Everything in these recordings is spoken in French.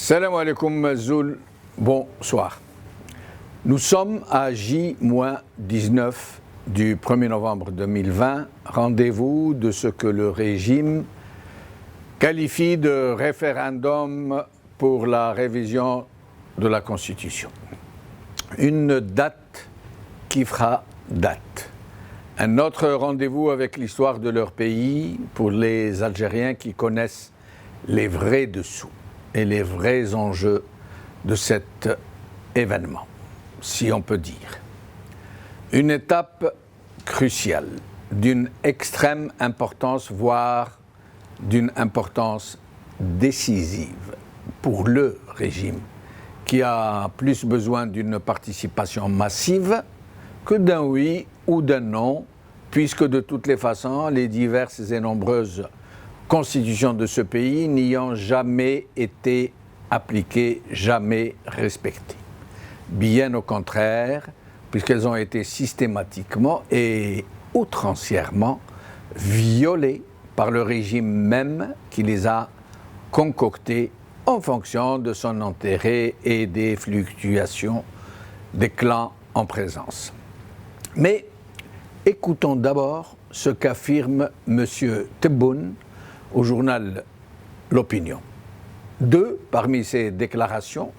Salam alaikum Zoul, bonsoir. Nous sommes à J-19 du 1er novembre 2020, rendez-vous de ce que le régime qualifie de référendum pour la révision de la Constitution. Une date qui fera date. Un autre rendez-vous avec l'histoire de leur pays pour les Algériens qui connaissent les vrais dessous et les vrais enjeux de cet événement, si on peut dire. Une étape cruciale, d'une extrême importance, voire d'une importance décisive pour le régime, qui a plus besoin d'une participation massive que d'un oui ou d'un non, puisque de toutes les façons, les diverses et nombreuses constitutions de ce pays n'ayant jamais été appliquées, jamais respectées. Bien au contraire, puisqu'elles ont été systématiquement et outrancièrement violées par le régime même qui les a concoctées en fonction de son intérêt et des fluctuations des clans en présence. Mais écoutons d'abord ce qu'affirme M. Tebboune au journal L'Opinion. Deux parmi ces déclarations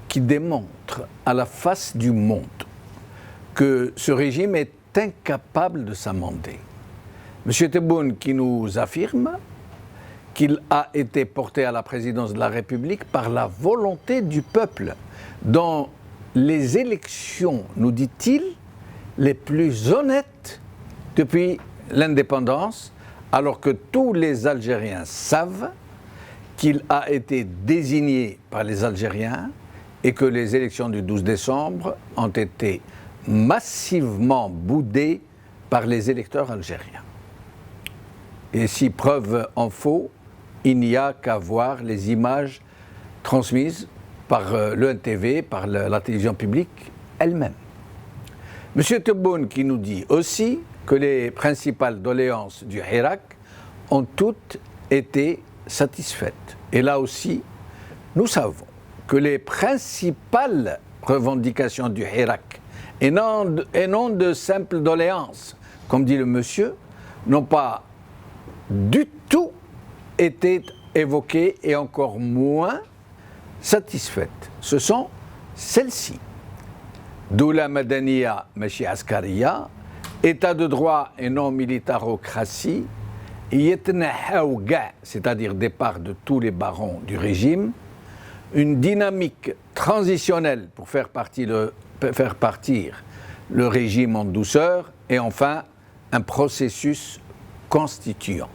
qui démontrent à la face du monde que ce régime est incapable de s'amender. M. Tebboune qui nous affirme qu'il a été porté à la présidence de la République par la volonté du peuple, dans les élections, nous dit-il, les plus honnêtes depuis l'indépendance, alors que tous les Algériens savent qu'il a été désigné par les Algériens et que les élections du 12 décembre ont été massivement boudées par les électeurs algériens. Et si preuve en faut, il n'y a qu'à voir les images transmises par l'ENTV, par la télévision publique elle-même. M. Tebboune qui nous dit aussi que les principales doléances du Hirak ont toutes été satisfaites. Et là aussi, nous savons que les principales revendications du Hirak, et non de simples doléances, comme dit le monsieur, n'ont pas du tout été évoquées et encore moins satisfaites. Ce sont celles-ci. Doula Madaniya Machi Askariya, État de droit et non militarocratie, c'est-à-dire départ de tous les barons du régime, une dynamique transitionnelle pour faire partir le régime en douceur et enfin un processus constituant.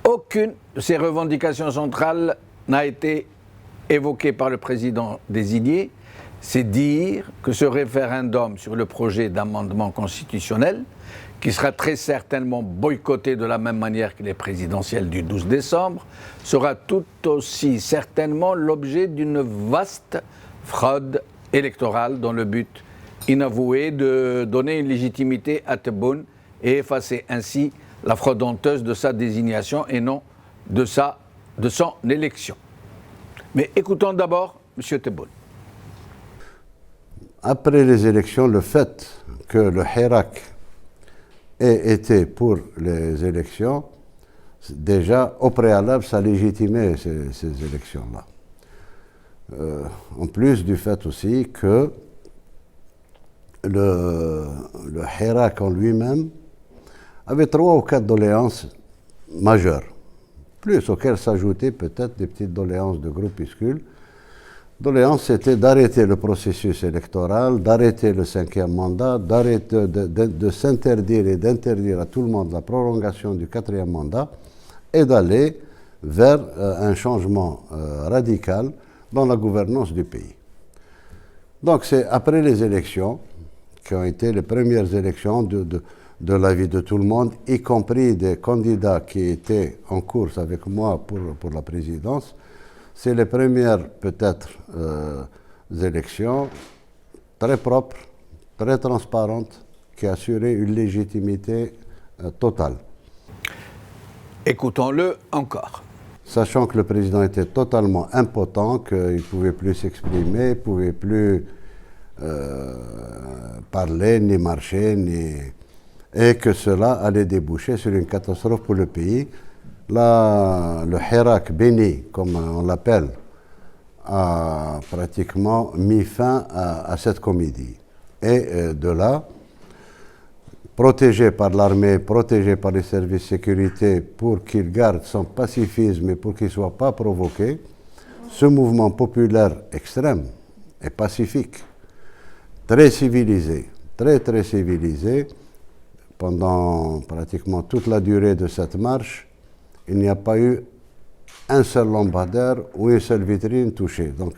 Aucune de ces revendications centrales n'a été évoquée par le président désigné. C'est dire que ce référendum sur le projet d'amendement constitutionnel, qui sera très certainement boycotté de la même manière que les présidentielles du 12 décembre, sera tout aussi certainement l'objet d'une vaste fraude électorale dont le but inavoué de donner une légitimité à Tebboune et effacer ainsi la fraude honteuse de sa désignation et non de son élection. Mais écoutons d'abord M. Tebboune. Après les élections, le fait que le Hirak ait été pour les élections, déjà au préalable, ça légitimait ces élections-là. En plus du fait aussi que le Hirak en lui-même avait 3 ou 4 doléances majeures, plus auxquelles s'ajoutaient peut-être des petites doléances de groupuscules. Doléance, c'était d'arrêter le processus électoral, d'arrêter le 5e mandat, d'arrêter de s'interdire et d'interdire à tout le monde la prolongation du 4e mandat et d'aller vers un changement radical dans la gouvernance du pays. Donc c'est après les élections, qui ont été les premières élections de la vie de tout le monde, y compris des candidats qui étaient en course avec moi pour la présidence. C'est les premières, peut-être, élections très propres, très transparentes, qui assuraient une légitimité totale. Écoutons-le encore. sachant que le président était totalement impotent, qu'il ne pouvait plus s'exprimer, il ne pouvait plus parler, ni marcher, et que cela allait déboucher sur une catastrophe pour le pays. Là, le Hirak béni, comme on l'appelle, a pratiquement mis fin à cette comédie. Et de là, protégé par l'armée, protégé par les services de sécurité pour qu'il garde son pacifisme et pour qu'il ne soit pas provoqué, ce mouvement populaire extrême et pacifique, très civilisé, très civilisé, pendant pratiquement toute la durée de cette marche, il n'y a pas eu un seul lampadaire ou une seule vitrine touchée. Donc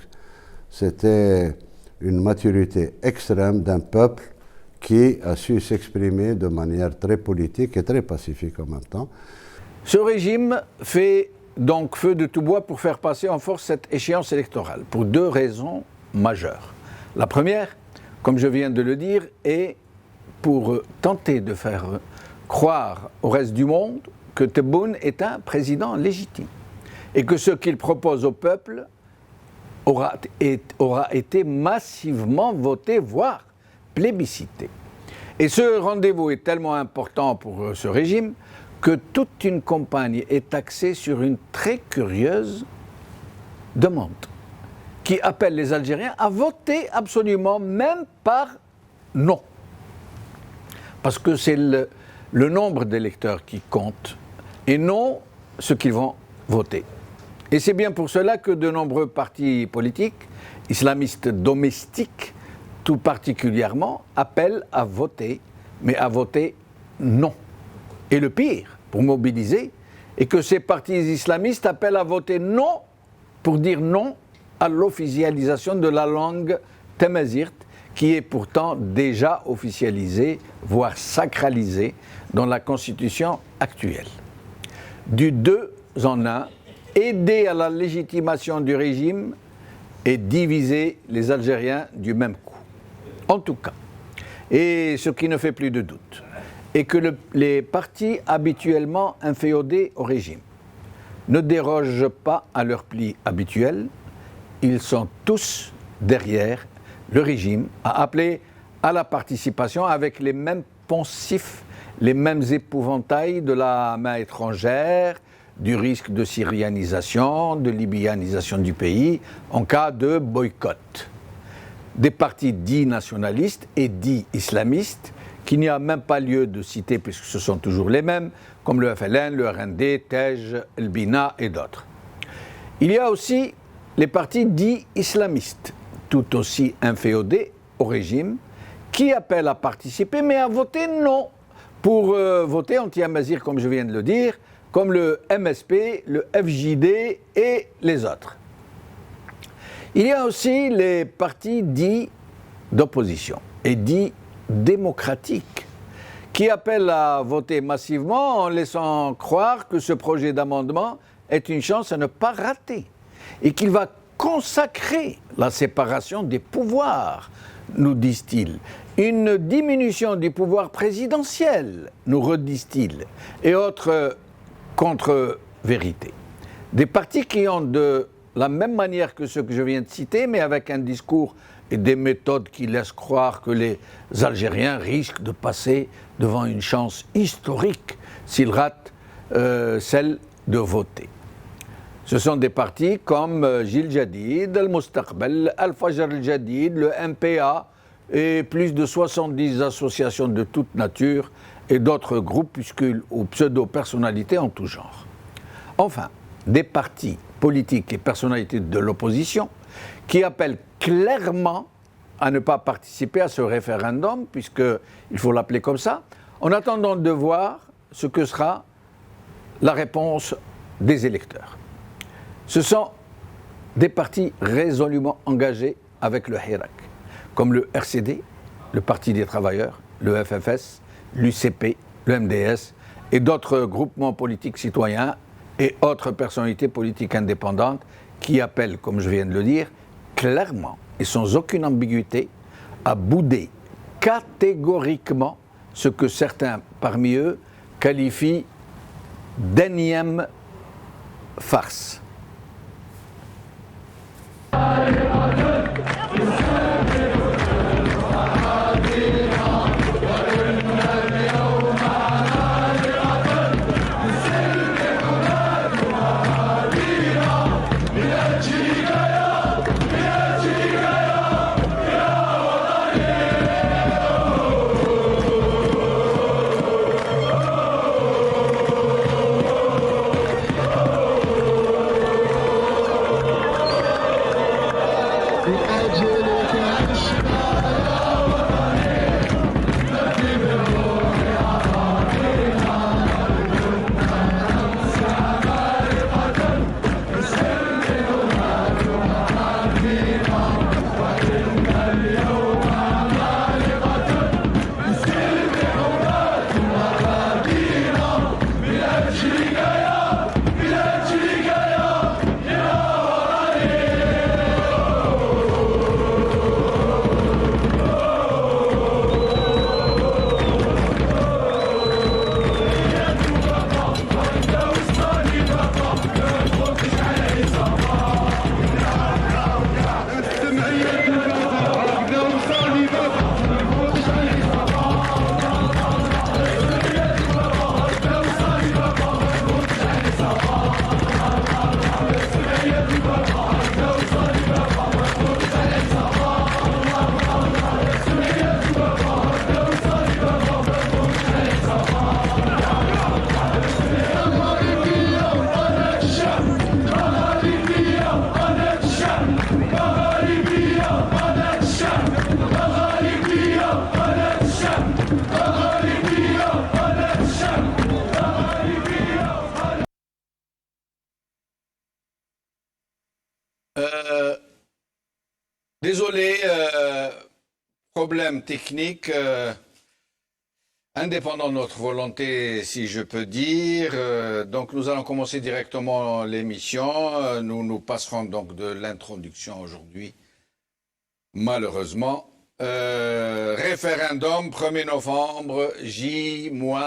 c'était une maturité extrême d'un peuple qui a su s'exprimer de manière très politique et très pacifique en même temps. Ce régime fait donc feu de tout bois pour faire passer en force cette échéance électorale, pour deux raisons majeures. La première, comme je viens de le dire, est pour tenter de faire croire au reste du monde que Tebboune est un président légitime et que ce qu'il propose au peuple aura été massivement voté, voire plébiscité. Et ce rendez-vous est tellement important pour ce régime que toute une campagne est axée sur une très curieuse demande qui appelle les Algériens à voter absolument, même par non. Parce que c'est le nombre d'électeurs qui compte et non ce qu'ils vont voter. Et c'est bien pour cela que de nombreux partis politiques, islamistes domestiques tout particulièrement, appellent à voter, mais à voter non. Et le pire, pour mobiliser, est que ces partis islamistes appellent à voter non pour dire non à l'officialisation de la langue tamazight, qui est pourtant déjà officialisée, voire sacralisée, dans la constitution actuelle. Du deux en un, aider à la légitimation du régime et diviser les Algériens du même coup. En tout cas, et ce qui ne fait plus de doute, est que les partis habituellement inféodés au régime ne dérogent pas à leur pli habituel, ils sont tous derrière le régime à appeler à la participation avec les mêmes poncifs, les mêmes épouvantails de la main étrangère, du risque de syrianisation, de libyanisation du pays en cas de boycott. Des partis dits nationalistes et dits islamistes qu'il n'y a même pas lieu de citer puisque ce sont toujours les mêmes, comme le FLN, le RND, TEJ, El Bina et d'autres. Il y a aussi les partis dits islamistes, tout aussi inféodés au régime, qui appellent à participer mais à voter non, pour voter anti-Amazigh, comme je viens de le dire, comme le MSP, le FJD et les autres. Il y a aussi les partis dits d'opposition et dits démocratiques qui appellent à voter massivement en laissant croire que ce projet d'amendement est une chance à ne pas rater et qu'il va consacrer la séparation des pouvoirs, nous disent-ils, une diminution du pouvoir présidentiel, nous redisent-ils, et autres contre-vérités. Des partis qui ont de la même manière que ceux que je viens de citer, mais avec un discours et des méthodes qui laissent croire que les Algériens risquent de passer devant une chance historique s'ils ratent celle de voter. Ce sont des partis comme Jil Jadid, Al-Mustaqbal, Al-Fajr Al-Jadid, le MPA et plus de 70 associations de toute nature et d'autres groupuscules ou pseudo-personnalités en tout genre. Enfin, des partis politiques et personnalités de l'opposition qui appellent clairement à ne pas participer à ce référendum, puisqu'il faut l'appeler comme ça, en attendant de voir ce que sera la réponse des électeurs. Ce sont des partis résolument engagés avec le Hirak, comme le RCD, le Parti des travailleurs, le FFS, l'UCP, le MDS et d'autres groupements politiques citoyens et autres personnalités politiques indépendantes qui appellent, comme je viens de le dire, clairement et sans aucune ambiguïté à bouder catégoriquement ce que certains parmi eux qualifient d'énième farce. Désolé, problème technique, indépendant de notre volonté, si je peux dire. Donc nous allons commencer directement l'émission. Nous passerons donc de l'introduction aujourd'hui, malheureusement. Référendum, 1er novembre, J-19.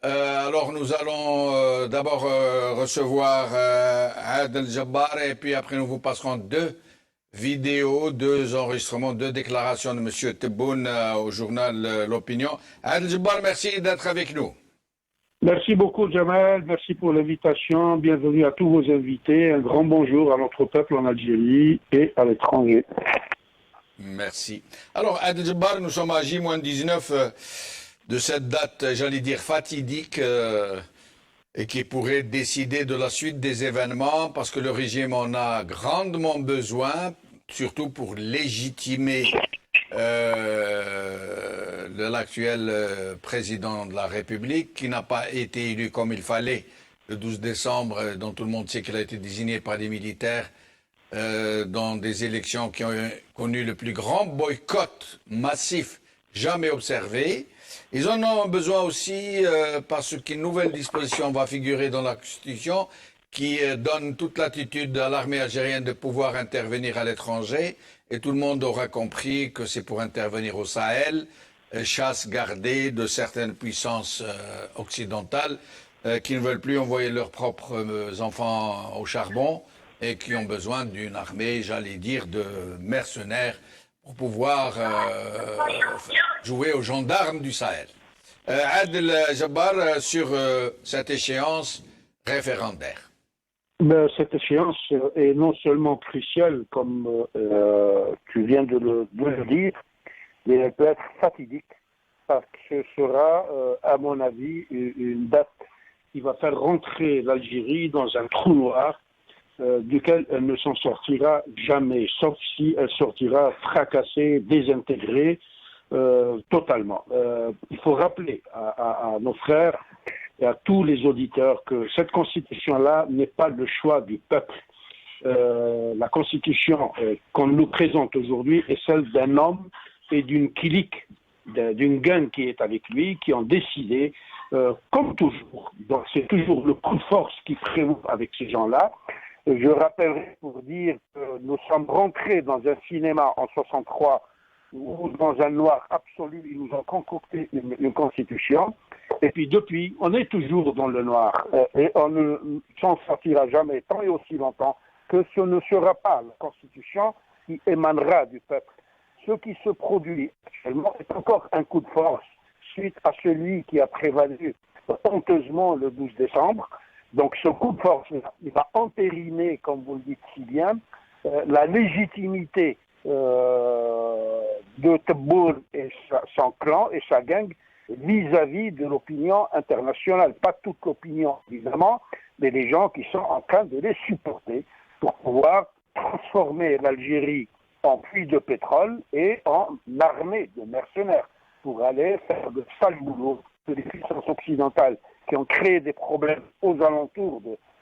Alors nous allons d'abord recevoir Adel Jabbar et puis après nous vous passerons deux vidéos, deux enregistrements, deux déclarations de M. Tebboune au journal L'Opinion. Adel Jabbar, merci d'être avec nous. Merci beaucoup Jamal, merci pour l'invitation, bienvenue à tous vos invités, un grand bonjour à notre peuple en Algérie et à l'étranger. Merci. Alors Adel Jabbar, nous sommes à J-19 de cette date, j'allais dire fatidique, et qui pourrait décider de la suite des événements, parce que le régime en a grandement besoin, surtout pour légitimer l'actuel président de la République, qui n'a pas été élu comme il fallait le 12 décembre, dont tout le monde sait qu'il a été désigné par des militaires dans des élections qui ont connu le plus grand boycott massif jamais observé. Ils en ont besoin aussi parce qu'une nouvelle disposition va figurer dans la Constitution qui donne toute latitude à l'armée algérienne de pouvoir intervenir à l'étranger. Et tout le monde aura compris que c'est pour intervenir au Sahel, chasse gardée de certaines puissances occidentales qui ne veulent plus envoyer leurs propres enfants au charbon et qui ont besoin d'une armée, j'allais dire, de mercenaires pour pouvoir jouer aux gendarmes du Sahel. Adel Jabbar, sur cette échéance référendaire. Cette échéance est non seulement cruciale, comme tu viens de le dire, mais elle peut être fatidique, parce que ce sera, à mon avis, une date qui va faire rentrer l'Algérie dans un trou noir duquel elle ne s'en sortira jamais, sauf si elle sortira fracassée, désintégrée totalement. Il faut rappeler à nos frères et à tous les auditeurs que cette constitution-là n'est pas le choix du peuple. La constitution qu'on nous présente aujourd'hui est celle d'un homme et d'une clique, d'une gang qui est avec lui, qui ont décidé, comme toujours, donc c'est toujours le coup de force qui prévaut avec ces gens-là. Je rappellerai pour dire que nous sommes rentrés dans un cinéma en 63 où, dans un noir absolu, ils nous ont concocté une constitution. Et puis depuis, on est toujours dans le noir. Et on ne s'en sortira jamais tant et aussi longtemps que ce ne sera pas la Constitution qui émanera du peuple. Ce qui se produit actuellement est encore un coup de force suite à celui qui a prévalu honteusement le 12 décembre. Donc ce coup de force, il va entériner, comme vous le dites si bien, la légitimité de Tebboune et son clan et sa gang vis-à-vis de l'opinion internationale. Pas toute l'opinion, évidemment, mais les gens qui sont en train de les supporter pour pouvoir transformer l'Algérie en puits de pétrole et en armée de mercenaires pour aller faire de sales boulot de les puissances occidentales qui ont créé des problèmes aux alentours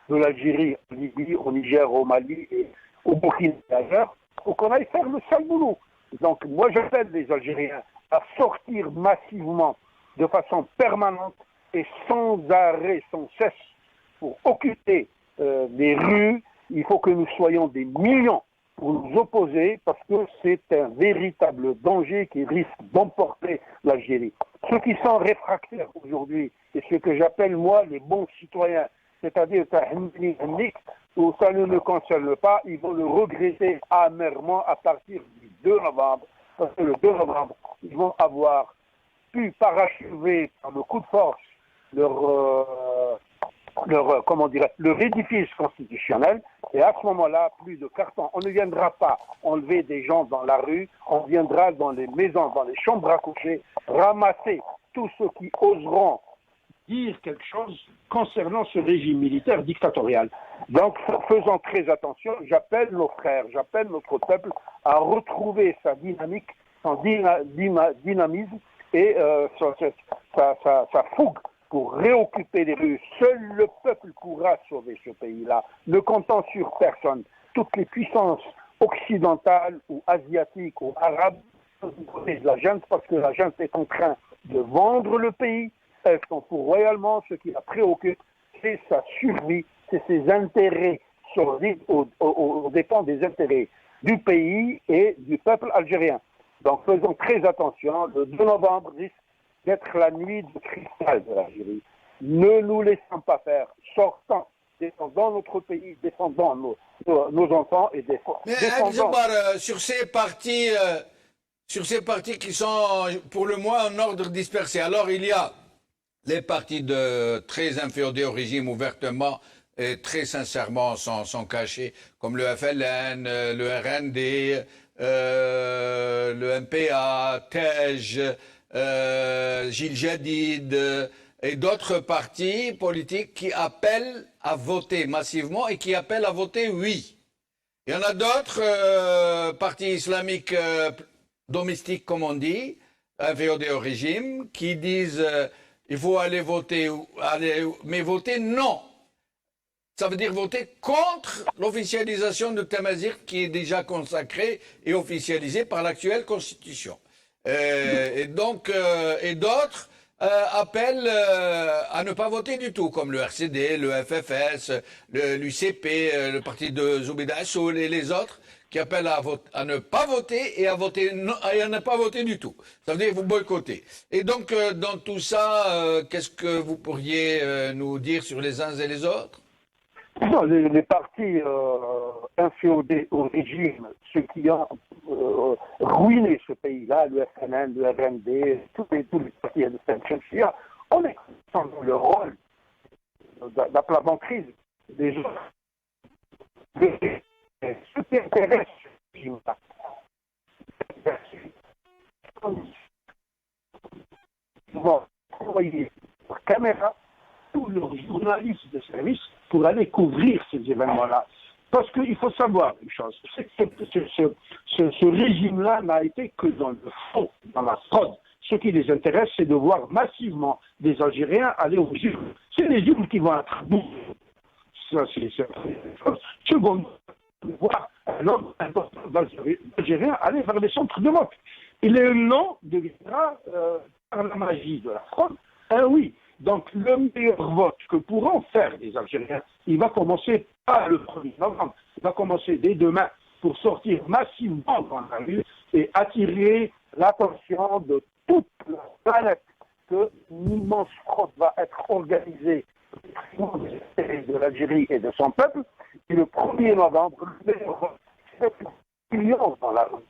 de l'Algérie, en Libye, au Niger, au Mali et au Burkina Faso, pour qu'on aille faire le sale boulot. Donc moi j'appelle les Algériens à sortir massivement, de façon permanente et sans arrêt, sans cesse, pour occuper les rues. Il faut que nous soyons des millions pour nous opposer parce que c'est un véritable danger qui risque d'emporter l'Algérie. Ceux qui sont réfractaires aujourd'hui, et ce que j'appelle moi les bons citoyens, c'est-à-dire où ça ne le concerne pas, ils vont le regretter amèrement à partir du 2 novembre. Parce que le 2 novembre, ils vont avoir pu parachever par le coup de force leur édifice constitutionnel, et à ce moment-là, plus de carton. On ne viendra pas enlever des gens dans la rue, on viendra dans les maisons, dans les chambres à coucher, ramasser tous ceux qui oseront dire quelque chose concernant ce régime militaire dictatorial. Donc, faisons très attention. J'appelle nos frères, j'appelle notre peuple à retrouver sa dynamique, son dynamisme et sa fougue pour réoccuper les rues. Seul le peuple pourra sauver ce pays-là, ne comptant sur personne. Toutes les puissances occidentales ou asiatiques ou arabes sont du côté de la junte parce que la junte est en train de vendre le pays. Elles sont pour royalement, ce qui la préoccupe, c'est sa survie, c'est ses intérêts survivent aux dépens des intérêts du pays et du peuple algérien. Donc faisons très attention, le 2 novembre risque d'être la nuit de cristal de l'Algérie. Ne nous laissons pas faire, sortons, défendons notre pays, défendons nos enfants et défendons... Sur ces partis qui sont pour le moins en ordre dispersé, alors il y a les partis très inféodés au régime ouvertement et très sincèrement sont cachés, comme le FLN, le RND, le MPA, TEJ, Gilles Jadid et d'autres partis politiques qui appellent à voter massivement et qui appellent à voter oui. Il y en a d'autres partis islamiques domestiques, comme on dit, inféodés au régime, qui disent il faut aller voter, mais voter non. Ça veut dire voter contre l'officialisation de Temazir qui est déjà consacrée et officialisée par l'actuelle Constitution. Et d'autres appellent à ne pas voter du tout, comme le RCD, le FFS, l'UCP, le parti de Zoubida Assoul et les autres, qui appellent à ne pas voter et à ne pas voter du tout. Ça veut dire vous boycotter. Et donc, dans tout ça, qu'est-ce que vous pourriez nous dire sur les uns et les autres? Non, les partis inféodés au régime, ceux qui ont ruiné ce pays-là, le FNN, le RND, tous les partis de cette on est dans le rôle d'aplaventrise des autres. Ce qui intéresse ce régime-là, ils vont envoyer leur caméra tous leurs journalistes de service pour aller couvrir ces événements-là. Parce qu'il faut savoir une chose, c'est que ce régime-là n'a été que dans le faux, dans la fraude. Ce qui les intéresse, c'est de voir massivement des Algériens aller aux urnes. C'est les urnes qui vont être bourrées. Ça, c'est une chose. Second, voir un nombre important d'Algériens aller vers les centres de vote. Et le non deviendra, par la magie de la fraude, un oui. Donc, le meilleur vote que pourront faire les Algériens, il va commencer pas le 1er novembre, il va commencer dès demain pour sortir massivement dans la rue et attirer l'attention de toute la planète qu'une immense fraude va être organisée de l'Algérie et de son peuple, et le 1er novembre, le maire va millions dans la rue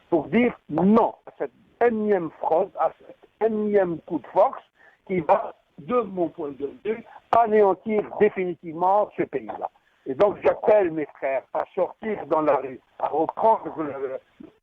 pour dire non à cette énième fraude, à cet énième coup de force qui va, de mon point de vue, anéantir définitivement ce pays-là. Et donc j'appelle mes frères à sortir dans la rue, à reprendre la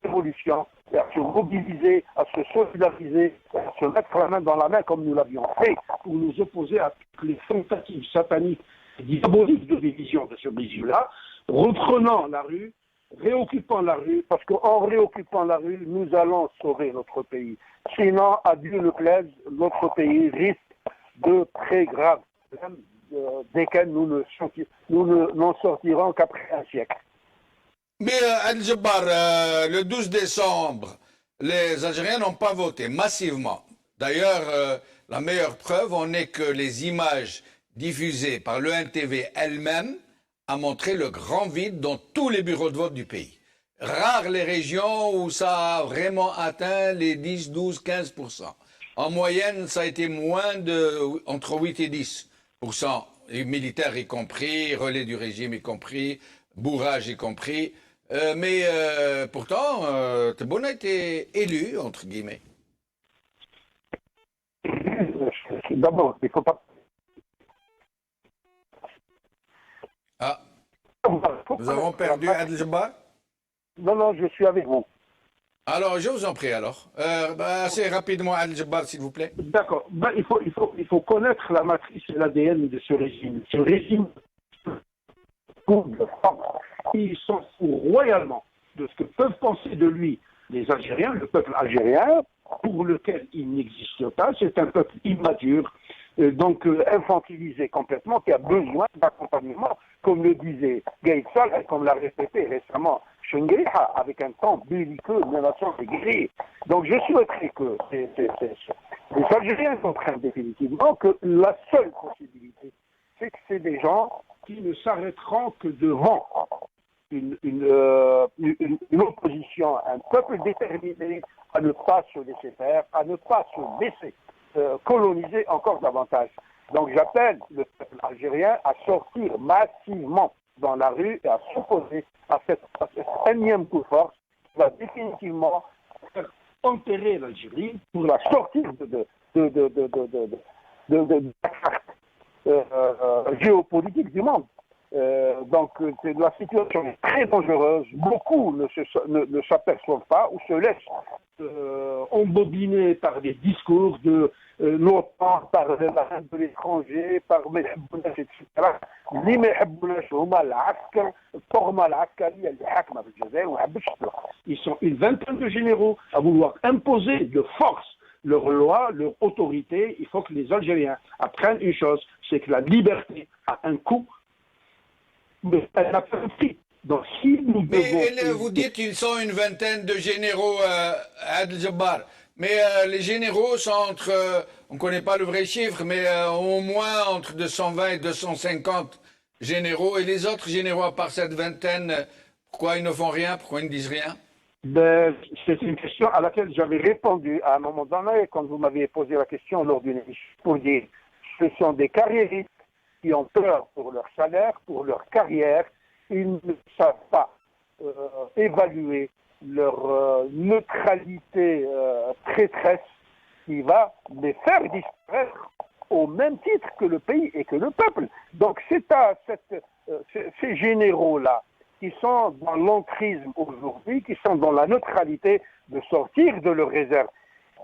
révolution, à se mobiliser, à se solidariser, à se mettre la main dans la main comme nous l'avions fait pour nous opposer à toutes les tentatives sataniques et diaboliques de division de ce régime-là, reprenant la rue, réoccupant la rue, parce qu'en réoccupant la rue, nous allons sauver notre pays. Sinon, à Dieu ne plaise, notre pays risque de très graves problèmes desquels nous n'en sortirons qu'après un siècle. Mais Al-Jabbar, le 12 décembre, les Algériens n'ont pas voté massivement. D'ailleurs, la meilleure preuve en est que les images diffusées par l'ENTV elle-même a montré le grand vide dans tous les bureaux de vote du pays. Rares les régions où ça a vraiment atteint les 10, 12, 15%. En moyenne, ça a été entre 8 et 10%. Les militaires y compris, relais du régime y compris, bourrage y compris. Mais pourtant, Tebboune a été élu, entre guillemets. D'abord, il ne faut pas... Ah, nous avons perdu Al-Jabbar? Non, je suis avec vous. Alors, je vous en prie, alors. Assez rapidement, Al-Jabbar, s'il vous plaît. D'accord. Il faut connaître la matrice et l'ADN de ce régime. Ce régime, il s'en fout royalement de ce que peuvent penser de lui les Algériens, le peuple algérien, pour lequel il n'existe pas. C'est un peuple immature, donc infantilisé complètement, qui a besoin d'accompagnement, comme le disait Gaïd Salah, et comme l'a répété récemment Chengriha, avec un temps belliqueux menaçant de guerriers. Donc je souhaiterais que les Algériens comprennent définitivement que la seule possibilité, c'est que c'est des gens qui ne s'arrêteront que devant une opposition, un peuple déterminé à ne pas se laisser faire, à ne pas se laisser coloniser encore davantage. Donc j'appelle le peuple algérien à sortir massivement dans la rue et à s'opposer à cet énième coup de force qui va définitivement faire enterrer l'Algérie pour la sortir de la carte géopolitique du monde. Donc la situation est très dangereuse. Beaucoup ne s'aperçoivent pas ou se laissent embobiner par des discours de l'OTAN, par la reine de l'étranger, par Mehbounash, etc. Les Mehbounash, ils sont une vingtaine de généraux à vouloir imposer de force leur loi, leur autorité. Il faut que les Algériens apprennent une chose, c'est que la liberté a un coût, mais elle n'a pas de prix. Donc, si nous devons... vous dites qu'ils sont une vingtaine de généraux, Al-Jabbar. Mais les généraux sont entre, on ne connaît pas le vrai chiffre, mais au moins entre 220 et 250 généraux. Et les autres généraux, à part cette vingtaine, pourquoi ils ne font rien? Pourquoi ils ne disent rien? C'est une question à laquelle j'avais répondu à un moment donné, quand vous m'aviez posé la question lors d'une émission, pour dire ce sont des carriéristes qui ont peur pour leur salaire, pour leur carrière. Ils ne savent pas évaluer leur neutralité traîtresse qui va les faire disparaître au même titre que le pays et que le peuple. Donc c'est à ces généraux-là qui sont dans l'entrisme aujourd'hui, qui sont dans la neutralité, de sortir de leur réserve.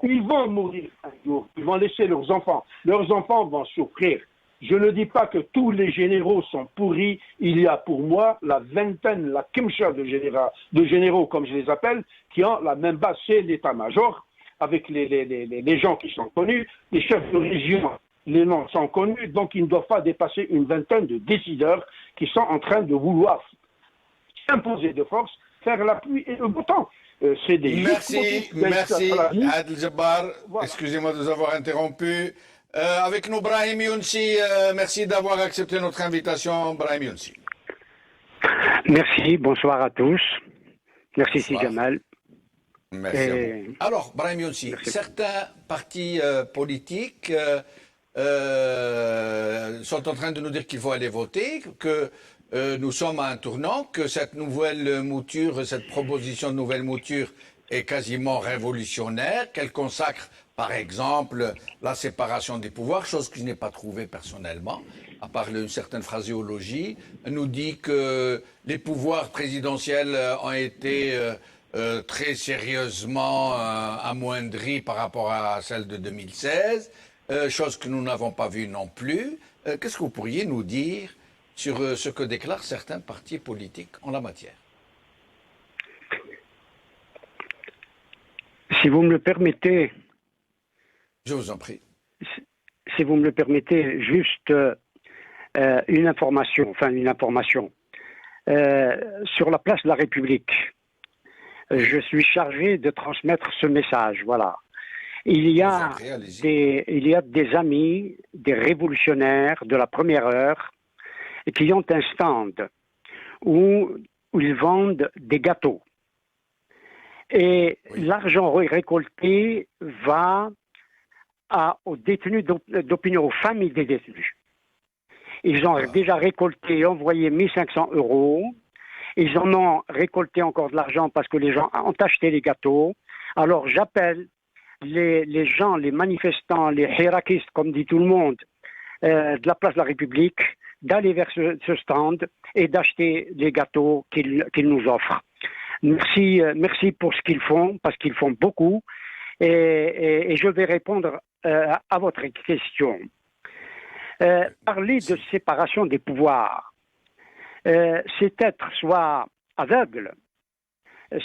Ils vont mourir un jour, ils vont laisser leurs enfants vont souffrir. Je ne dis pas que tous les généraux sont pourris. Il y a pour moi la vingtaine, la kimcha de généraux, comme je les appelle, qui ont la même base, c'est l'état-major, avec les gens qui sont connus, les chefs de région, les noms sont connus, donc ils ne doivent pas dépasser une vingtaine de décideurs qui sont en train de vouloir s'imposer de force, faire la pluie et le beau temps. C'est des merci, Al-Jabbar. Voilà. Excusez-moi de vous avoir interrompu. Avec nous, Brahim Younsi, merci d'avoir accepté notre invitation, Brahim Younsi. Merci, bonsoir à tous. Merci, Si Jamal. Merci à vous. Alors, Brahim Younsi, certains partis politiques sont en train de nous dire qu'il faut aller voter, que nous sommes à un tournant, que cette nouvelle mouture, cette proposition de nouvelle mouture est quasiment révolutionnaire, qu'elle consacre, par exemple, la séparation des pouvoirs, chose que je n'ai pas trouvée personnellement, à part une certaine phraséologie. Elle nous dit que les pouvoirs présidentiels ont été très sérieusement amoindris par rapport à celle de 2016, chose que nous n'avons pas vue non plus. Qu'est-ce que vous pourriez nous dire sur ce que déclarent certains partis politiques en la matière? Si vous me le permettez, je vous en prie. Si vous me le permettez, juste une information. Sur la place de la République, je suis chargé de transmettre ce message. Voilà. Il y a des amis, des révolutionnaires de la première heure qui ont un stand où ils vendent des gâteaux. Et l'argent récolté va aux détenus d'opinion, aux familles des détenus. Ils ont déjà récolté et envoyé 1500 €. Ils en ont récolté encore de l'argent parce que les gens ont acheté les gâteaux. Alors j'appelle les gens, les manifestants, les hirakistes, comme dit tout le monde, de la place de la République, d'aller vers ce stand et d'acheter les gâteaux qu'ils nous offrent. Merci pour ce qu'ils font, parce qu'ils font beaucoup. Et je vais répondre à votre question. Parler de séparation des pouvoirs, c'est être soit aveugle,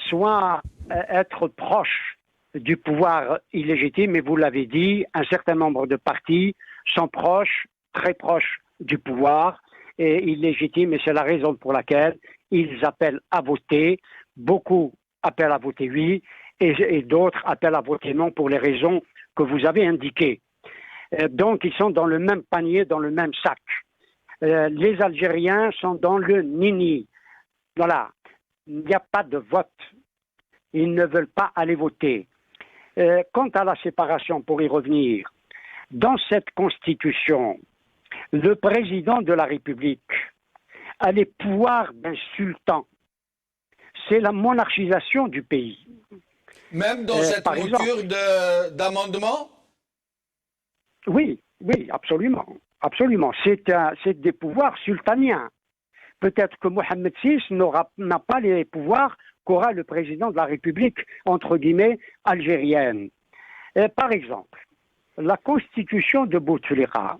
soit être proche du pouvoir illégitime. Et vous l'avez dit, un certain nombre de partis sont proches, très proches du pouvoir et illégitimes. Et c'est la raison pour laquelle ils appellent à voter. Beaucoup appellent à voter oui et d'autres appellent à voter non pour les raisons que vous avez indiquées. Donc ils sont dans le même panier, dans le même sac. Les Algériens sont dans le nini. Voilà, il n'y a pas de vote. Ils ne veulent pas aller voter. Quant à la séparation, pour y revenir, dans cette constitution, le président de la République a les pouvoirs d'un sultan. C'est la monarchisation du pays. Même dans cette mouture d'amendement? Oui, absolument. Absolument. C'est des pouvoirs sultaniens. Peut-être que Mohamed VI n'a pas les pouvoirs qu'aura le président de la République, entre guillemets, algérienne. Par exemple, la constitution de Bouteflika,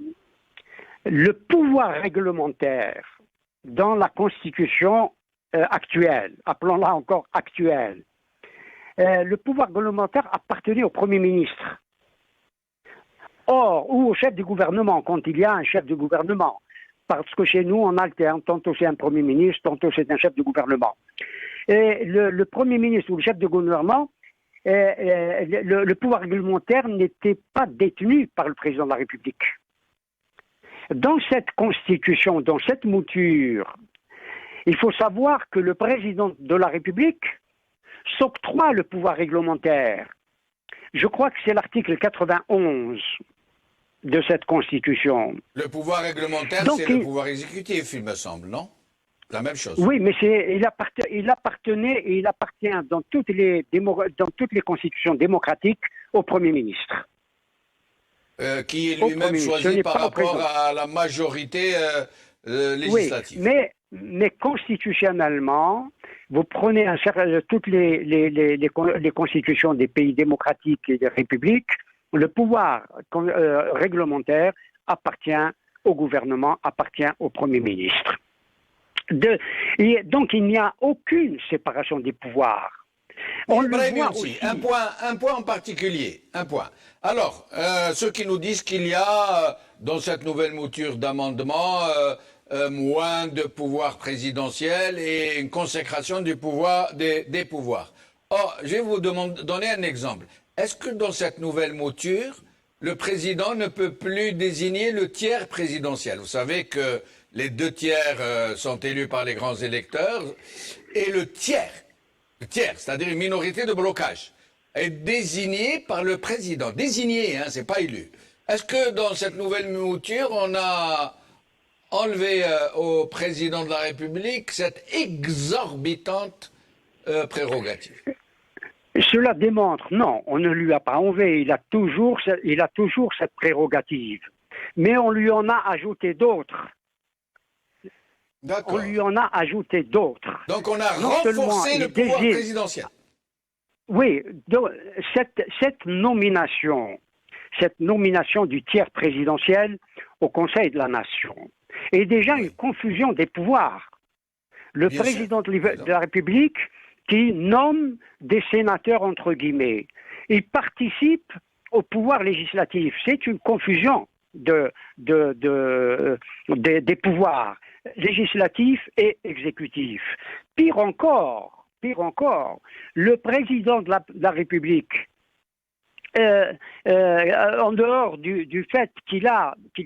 le pouvoir réglementaire dans la constitution actuelle, appelons-la encore actuelle, le pouvoir réglementaire appartenait au Premier ministre. Or, ou au chef du gouvernement, quand il y a un chef du gouvernement. Parce que chez nous, on alterne, tantôt c'est un Premier ministre, tantôt c'est un chef du gouvernement. Et le Premier ministre ou le chef du gouvernement, le pouvoir réglementaire n'était pas détenu par le président de la République. Dans cette constitution, dans cette mouture, il faut savoir que le président de la République s'octroie le pouvoir réglementaire. Je crois que c'est l'article 91 de cette constitution. Le pouvoir réglementaire, c'est le pouvoir exécutif, il me semble, non? La même chose. Oui, mais il appartenait et il appartient dans toutes les constitutions démocratiques au Premier ministre. Qui est lui-même choisi par rapport à la majorité législative. Oui, mais constitutionnellement, vous prenez toutes les constitutions des pays démocratiques et des républiques, le pouvoir réglementaire appartient au gouvernement, appartient au Premier ministre. Et donc il n'y a aucune séparation des pouvoirs. On le voit aussi. Un point en particulier. Un point. Alors, ceux qui nous disent qu'il y a, dans cette nouvelle mouture d'amendement, moins de pouvoir présidentiel et une consécration du pouvoir, des pouvoirs. Or, je vais vous donner un exemple. Est-ce que dans cette nouvelle mouture, le président ne peut plus désigner le tiers présidentiel? Vous savez que les 2 tiers sont élus par les grands électeurs et le tiers, c'est-à-dire une minorité de blocage, est désigné par le président. Désigné, hein, c'est pas élu. Est-ce que dans cette nouvelle mouture, on a enlevé au président de la République cette exorbitante prérogative? Cela démontre, non, on ne lui a pas enlevé, il a toujours cette prérogative. Mais on lui en a ajouté d'autres. On lui en a ajouté d'autres. Donc on a renforcé le pouvoir présidentiel. Oui, donc, cette nomination du tiers présidentiel au Conseil de la Nation est déjà une confusion des pouvoirs. Le président de la République qui nomme des sénateurs entre guillemets, il participe au pouvoir législatif. C'est une confusion des pouvoirs législatifs et exécutifs. Pire encore, le président de la République, en dehors du fait qu'il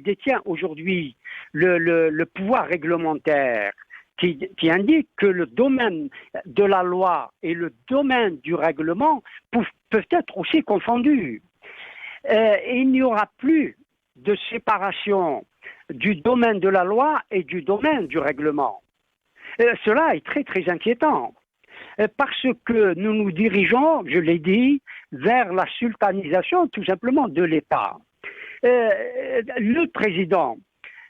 détient aujourd'hui le pouvoir réglementaire, qui indique que le domaine de la loi et le domaine du règlement peuvent être aussi confondus. Il n'y aura plus de séparation du domaine de la loi et du domaine du règlement. Cela est très très inquiétant, parce que nous nous dirigeons, je l'ai dit, vers la sultanisation tout simplement de l'État. Le président,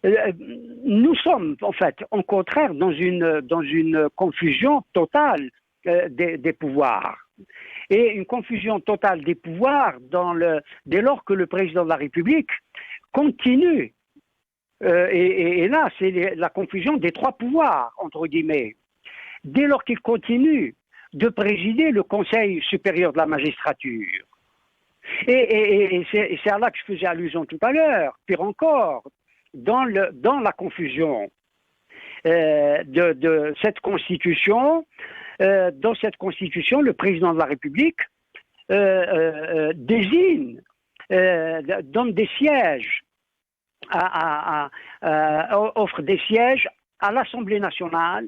nous sommes en fait au contraire dans une confusion totale des pouvoirs. Et une confusion totale des pouvoirs dès lors que le président de la République continue. Et là, c'est la confusion des trois pouvoirs, entre guillemets. Dès lors qu'il continue de présider le Conseil supérieur de la magistrature. Et c'est à là que je faisais allusion tout à l'heure. Pire encore, dans la confusion de cette Constitution, dans cette Constitution, le président de la République désigne, donne des sièges, offre des sièges à l'Assemblée nationale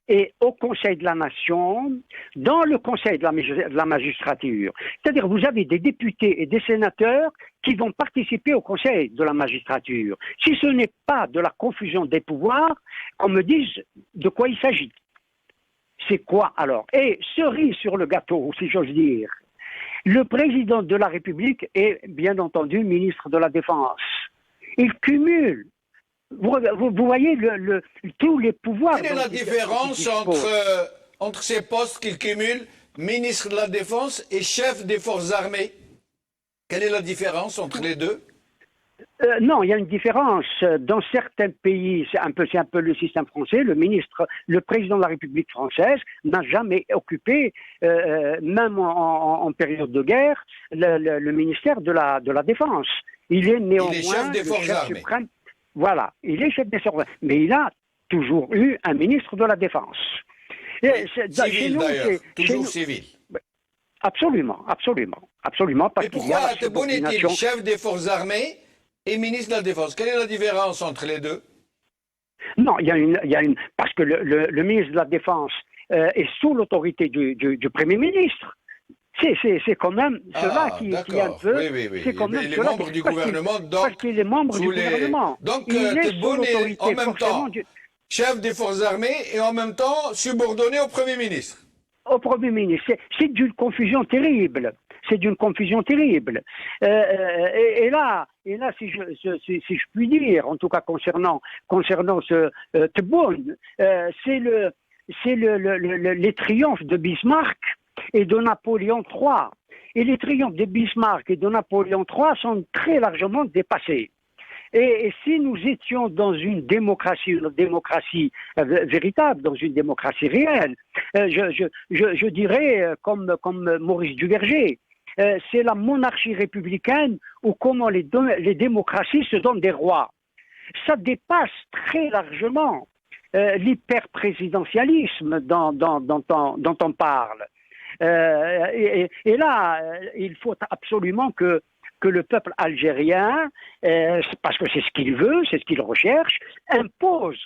et au Conseil de la Nation, dans le Conseil de la magistrature. C'est-à-dire vous avez des députés et des sénateurs qui vont participer au Conseil de la magistrature. Si ce n'est pas de la confusion des pouvoirs, qu'on me dise de quoi il s'agit. C'est quoi alors? Et cerise sur le gâteau, si j'ose dire, le président de la République est bien entendu ministre de la Défense. Il cumule. Vous voyez tous les pouvoirs. Quelle est la différence entre ces postes qu'il cumule, ministre de la Défense et chef des forces armées? Quelle est la différence entre les deux? Non, il y a une différence. Dans certains pays, c'est un peu le système français. Le président de la République française n'a jamais occupé, même en période de guerre, le ministère de la Défense. Il est néanmoins chef des forces armées. Suprême. Voilà, il est chef des forces armées. Mais il a toujours eu un ministre de la Défense. Civil d'ailleurs, toujours civil. Absolument. Mais pourquoi Tebboune est-il chef des forces armées et ministre de la Défense? Quelle est la différence entre les deux? Non, il y a une parce que le ministre de la Défense est sous l'autorité du Premier ministre. C'est quand même cela qui est un peu. Oui. C'est quand même il est membre du gouvernement, parce qu'il est membre du gouvernement. Donc Tebboune est en même temps chef des forces armées et en même temps subordonné au Premier ministre. Au Premier ministre. C'est d'une confusion terrible. Et là, si je puis dire, en tout cas concernant ce Tebboune, c'est les triomphes de Bismarck et de Napoléon III. Et les triomphes de Bismarck et de Napoléon III sont très largement dépassés. Et si nous étions dans une démocratie véritable, dans une démocratie réelle, je dirais comme Maurice Duverger, c'est la monarchie républicaine ou comment les démocraties se donnent des rois. Ça dépasse très largement l'hyper-présidentialisme dont on parle. Et là, il faut absolument que le peuple algérien, parce que c'est ce qu'il veut, c'est ce qu'il recherche, impose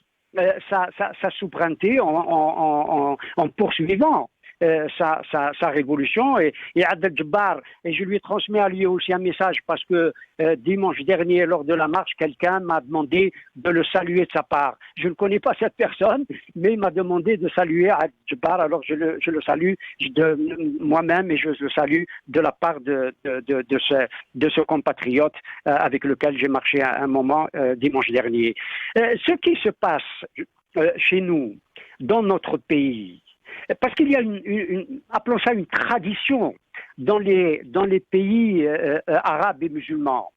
sa souveraineté en poursuivant sa révolution. Et Abdel Jabbar, et je lui transmets à lui aussi un message parce que dimanche dernier, lors de la marche, quelqu'un m'a demandé de le saluer de sa part. Je ne connais pas cette personne, mais il m'a demandé de saluer Abdel Jabbar, alors je le salue moi-même et je le salue de la part de ce compatriote avec lequel j'ai marché un moment dimanche dernier. Ce qui se passe chez nous, dans notre pays, parce qu'il y a appelons ça une tradition dans les pays arabes et musulmans.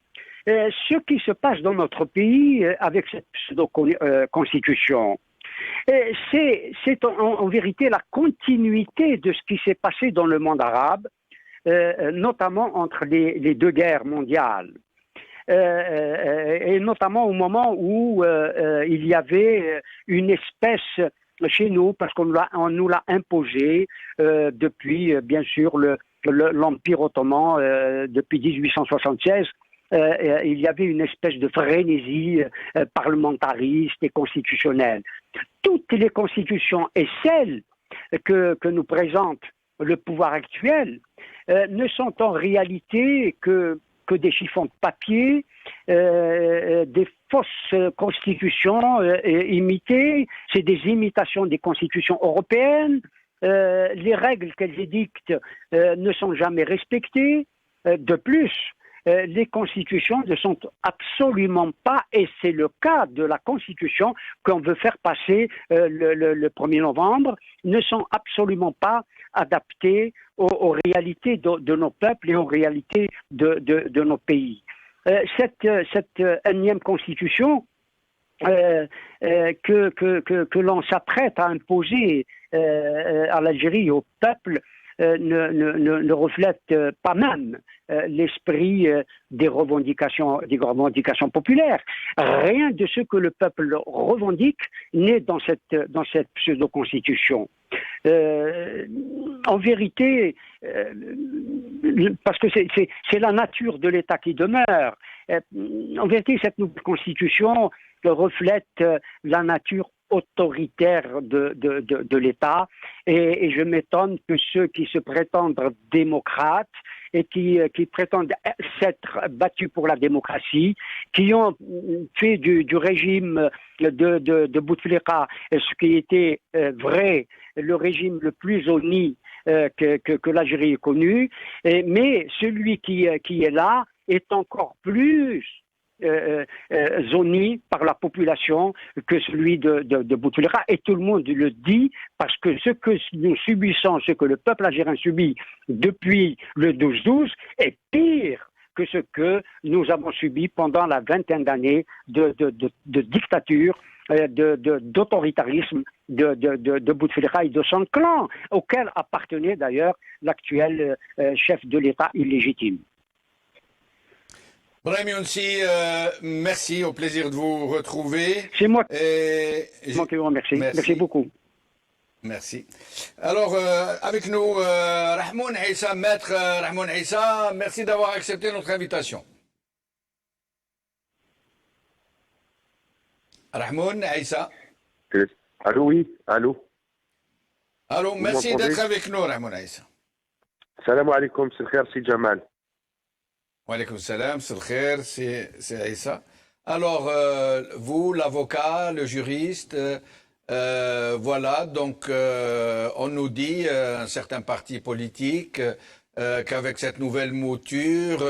Ce qui se passe dans notre pays avec cette pseudo-constitution, c'est en vérité la continuité de ce qui s'est passé dans le monde arabe, notamment entre les deux guerres mondiales. Et notamment au moment où il y avait une espèce chez nous, parce qu'on nous l'a imposé depuis, bien sûr, l'Empire ottoman, depuis 1876. Il y avait une espèce de frénésie parlementariste et constitutionnelle. Toutes les constitutions et celles que nous présente le pouvoir actuel ne sont en réalité que des chiffons de papier, des fausses constitutions imitées, c'est des imitations des constitutions européennes, les règles qu'elles édictent ne sont jamais respectées. De plus, les constitutions ne sont absolument pas, et c'est le cas de la constitution qu'on veut faire passer le 1er novembre, ne sont absolument pas adaptées aux réalités de nos peuples et aux réalités de nos pays. Cette énième constitution que l'on s'apprête à imposer à l'Algérie, au peuple, ne reflète pas même l'esprit des revendications populaires. Rien de ce que le peuple revendique n'est dans cette pseudo-constitution. En vérité, parce que c'est la nature de l'État qui demeure, en vérité, cette nouvelle constitution reflète la nature autoritaire de l'État et je m'étonne que ceux qui se prétendent démocrates et qui prétendent s'être battus pour la démocratie, qui ont fait du régime de Bouteflika, ce qui était vrai, le régime le zoni que l'Algérie ait connu, mais celui qui est là est encore plus zoni par la population que celui de Bouteflika, et tout le monde le dit parce que ce que nous subissons, ce que le peuple algérien subit depuis le 12-12 est pire que ce que nous avons subi pendant la vingtaine d'années de dictature, d'autoritarisme de Bouteflika et de son clan, auquel appartenait d'ailleurs l'actuel chef de l'État illégitime. Brahim Younsi, merci, au plaisir de vous retrouver. C'est moi qui vous remercie. Merci beaucoup. Merci. Alors, avec nous, Rahmoun Issa, maître Rahmoun Issa, merci d'avoir accepté notre invitation. Rahmoun Issa. Allô, oui, allô. Allô, merci d'être avec nous, Rahmoun Issa. Salam alaikum, c'est Khair, c'est Jamal. Wa alaykoum salam, c'est le khair, c'est Aïssa. Alors, vous, l'avocat, le juriste, voilà, donc on nous dit, un certain parti politique, qu'avec cette nouvelle mouture,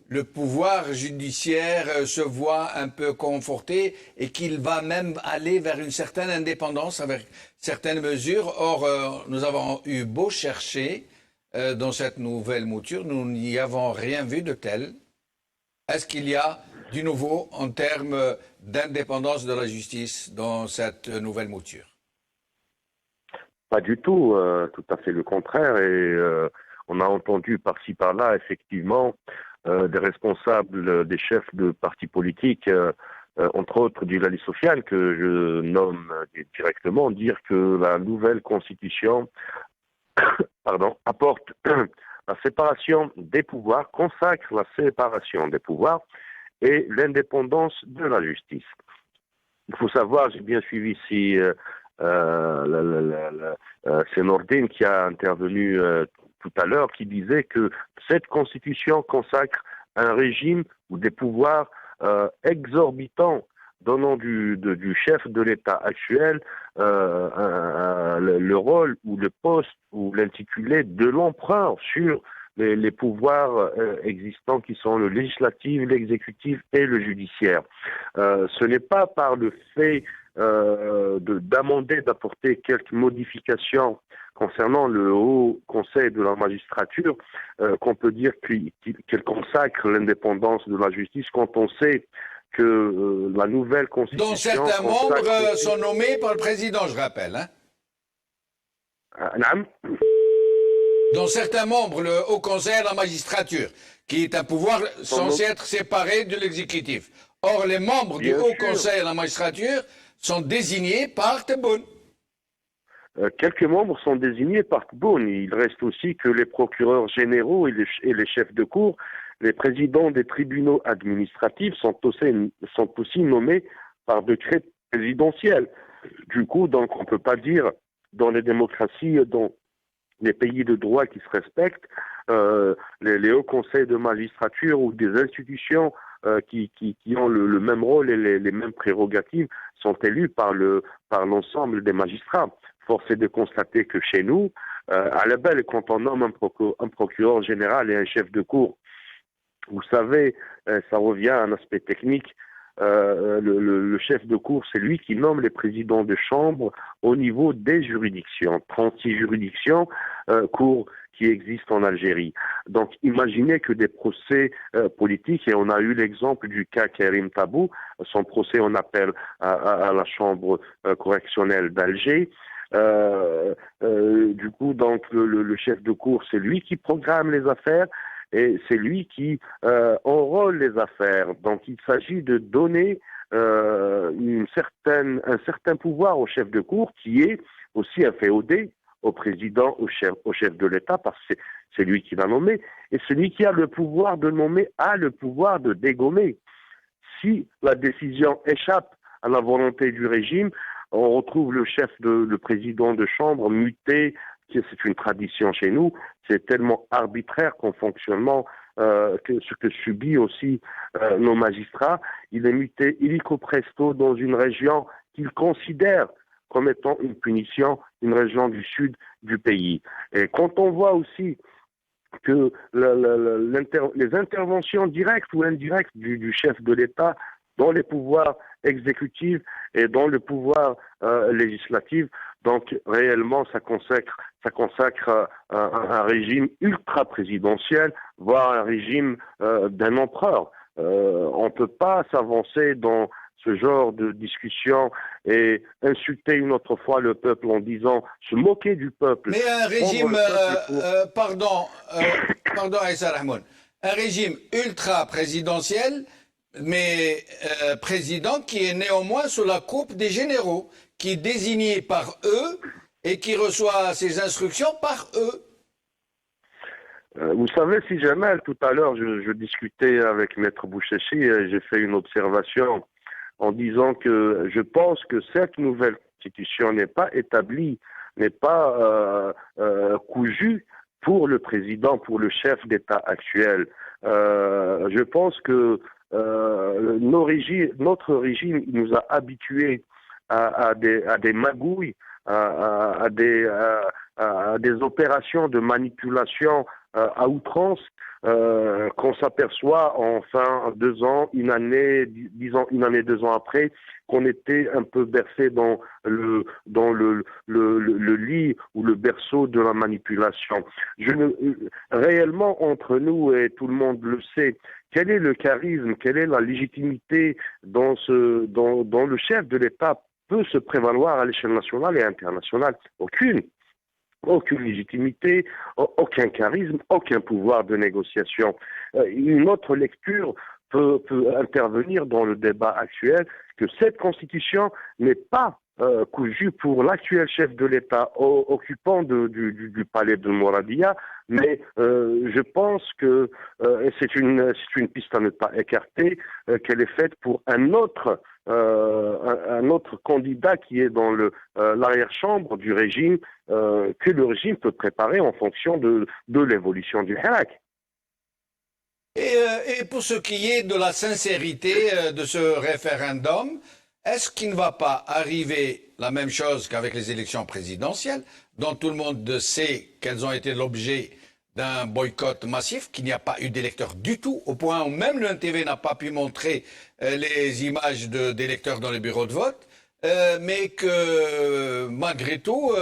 le pouvoir judiciaire se voit un peu conforté et qu'il va même aller vers une certaine indépendance avec certaines mesures. Or, nous avons eu beau chercher dans cette nouvelle mouture, nous n'y avons rien vu de tel. Est-ce qu'il y a du nouveau en termes d'indépendance de la justice dans cette nouvelle mouture? Pas du tout, tout à fait le contraire. Et on a entendu par-ci par-là, effectivement, des responsables, des chefs de partis politiques, entre autres du Lali Social, que je nomme directement, dire que la nouvelle constitution apporte la séparation des pouvoirs, consacre la séparation des pouvoirs et l'indépendance de la justice. Il faut savoir, j'ai bien suivi ici c'est Nordin qui a intervenu tout à l'heure, qui disait que cette constitution consacre un régime ou des pouvoirs exorbitants donnant du chef de l'État actuel le rôle ou le poste ou l'intitulé de l'empereur sur les pouvoirs existants qui sont le législatif, l'exécutif et le judiciaire. Ce n'est pas par le fait d'amender, d'apporter quelques modifications concernant le Haut Conseil de la magistrature qu'on peut dire qu'elle consacre l'indépendance de la justice quand on sait que la nouvelle constitution... Dont certains membres sont nommés par le président, je rappelle. Dont certains membres, le Haut Conseil de la magistrature, qui est un pouvoir censé être séparé de l'exécutif. Or, les membres du Haut Conseil de la magistrature sont désignés par Tebboune. Quelques membres sont désignés par Tebboune. Il reste aussi que les procureurs généraux et les chefs de cour, les présidents des tribunaux administratifs sont aussi nommés par décret présidentiel. Du coup, donc, on ne peut pas dire dans les démocraties, dans les pays de droit qui se respectent, les hauts conseils de magistrature ou des institutions qui ont le même rôle et les mêmes prérogatives sont élus par l'ensemble des magistrats. Force est de constater que chez nous, à la belle, quand on nomme un procureur général et un chef de cour, vous savez, ça revient à un aspect technique. Le chef de cour, c'est lui qui nomme les présidents de chambre au niveau des juridictions. 36 juridictions, cours qui existent en Algérie. Donc, imaginez que des procès politiques, et on a eu l'exemple du cas Karim Tabou, son procès en appel à la chambre correctionnelle d'Alger. Du coup, donc, le chef de cour, c'est lui qui programme les affaires et c'est lui qui enrôle les affaires. Donc, il s'agit de donner un certain pouvoir au chef de cour qui est aussi inféodé au président, au chef de l'État, parce que c'est lui qui l'a nommé. Et celui qui a le pouvoir de nommer a le pouvoir de dégommer. Si la décision échappe à la volonté du régime, on retrouve le président de chambre muté, c'est une tradition chez nous, c'est tellement arbitraire qu'en fonctionnement, ce que subit aussi nos magistrats, il est muté illico presto dans une région qu'il considère comme étant une punition, une région du sud du pays. Et quand on voit aussi que les interventions directes ou indirectes du chef de l'État dans les pouvoirs exécutifs et dans le pouvoir législatif, donc réellement ça consacre un régime ultra-présidentiel, voire un régime d'un empereur. On ne peut pas s'avancer dans ce genre de discussion et insulter une autre fois le peuple en disant se moquer du peuple. Mais un régime, pardon Aïssa Rahmoun, un régime ultra-présidentiel, mais président qui est néanmoins sous la coupe des généraux, qui est désigné par eux et qui reçoit ses instructions par eux. Vous savez, si jamais, tout à l'heure, je discutais avec Maître Bouchechi et j'ai fait une observation en disant que je pense que cette nouvelle constitution n'est pas établie, n'est pas cousue pour le président, pour le chef d'État actuel. Je pense que notre régime nous a habitués à des magouilles, à des opérations de manipulation à outrance, qu'on s'aperçoit en fin 2 ans, une année, 10 ans, une année, 2 ans après, qu'on était un peu bercé dans le lit ou le berceau de la manipulation. Réellement, entre nous, et tout le monde le sait, quel est le charisme, quelle est la légitimité dont le chef de l'État peut se prévaloir à l'échelle nationale et internationale? Aucune légitimité, aucun charisme, aucun pouvoir de négociation. Une autre lecture peut intervenir dans le débat actuel, que cette constitution n'est pas cousu pour l'actuel chef de l'État occupant du palais de Mouradia, mais je pense que et c'est une piste à ne pas écarter, qu'elle est faite pour un autre candidat qui est dans l'arrière-chambre du régime, que le régime peut préparer en fonction de l'évolution du Hirak. Et pour ce qui est de la sincérité de ce référendum, est-ce qu'il ne va pas arriver la même chose qu'avec les élections présidentielles, dont tout le monde sait qu'elles ont été l'objet d'un boycott massif, qu'il n'y a pas eu d'électeurs du tout, au point où même le NTV n'a pas pu montrer les images d'électeurs dans les bureaux de vote, mais que malgré tout,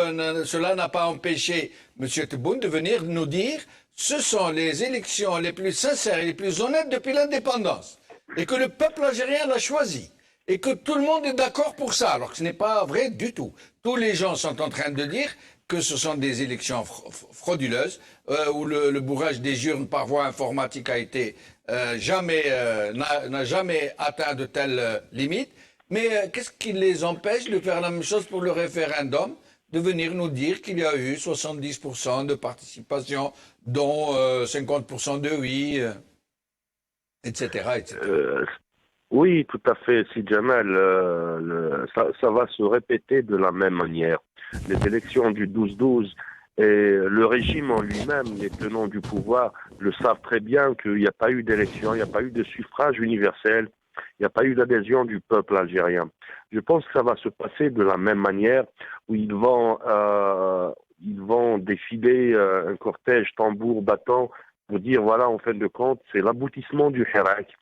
cela n'a pas empêché M. Tebboune de venir nous dire ce sont les élections les plus sincères et les plus honnêtes depuis l'indépendance, et que le peuple algérien l'a choisi. Et que tout le monde est d'accord pour ça, alors que ce n'est pas vrai du tout. Tous les gens sont en train de dire que ce sont des élections frauduleuses, où le bourrage des urnes par voie informatique a été n'a jamais atteint de telles limites. Mais qu'est-ce qui les empêche de faire la même chose pour le référendum, de venir nous dire qu'il y a eu 70% de participation, dont 50% de oui, etc. etc. Oui, tout à fait, Si Jamal, ça va se répéter de la même manière. Les élections du 12-12 et le régime en lui-même, les tenants du pouvoir, le savent très bien qu'il n'y a pas eu d'élection, il n'y a pas eu de suffrage universel, il n'y a pas eu d'adhésion du peuple algérien. Je pense que ça va se passer de la même manière, où ils vont défiler un cortège tambour battant pour dire, voilà, en fin de compte, c'est l'aboutissement du Hirak,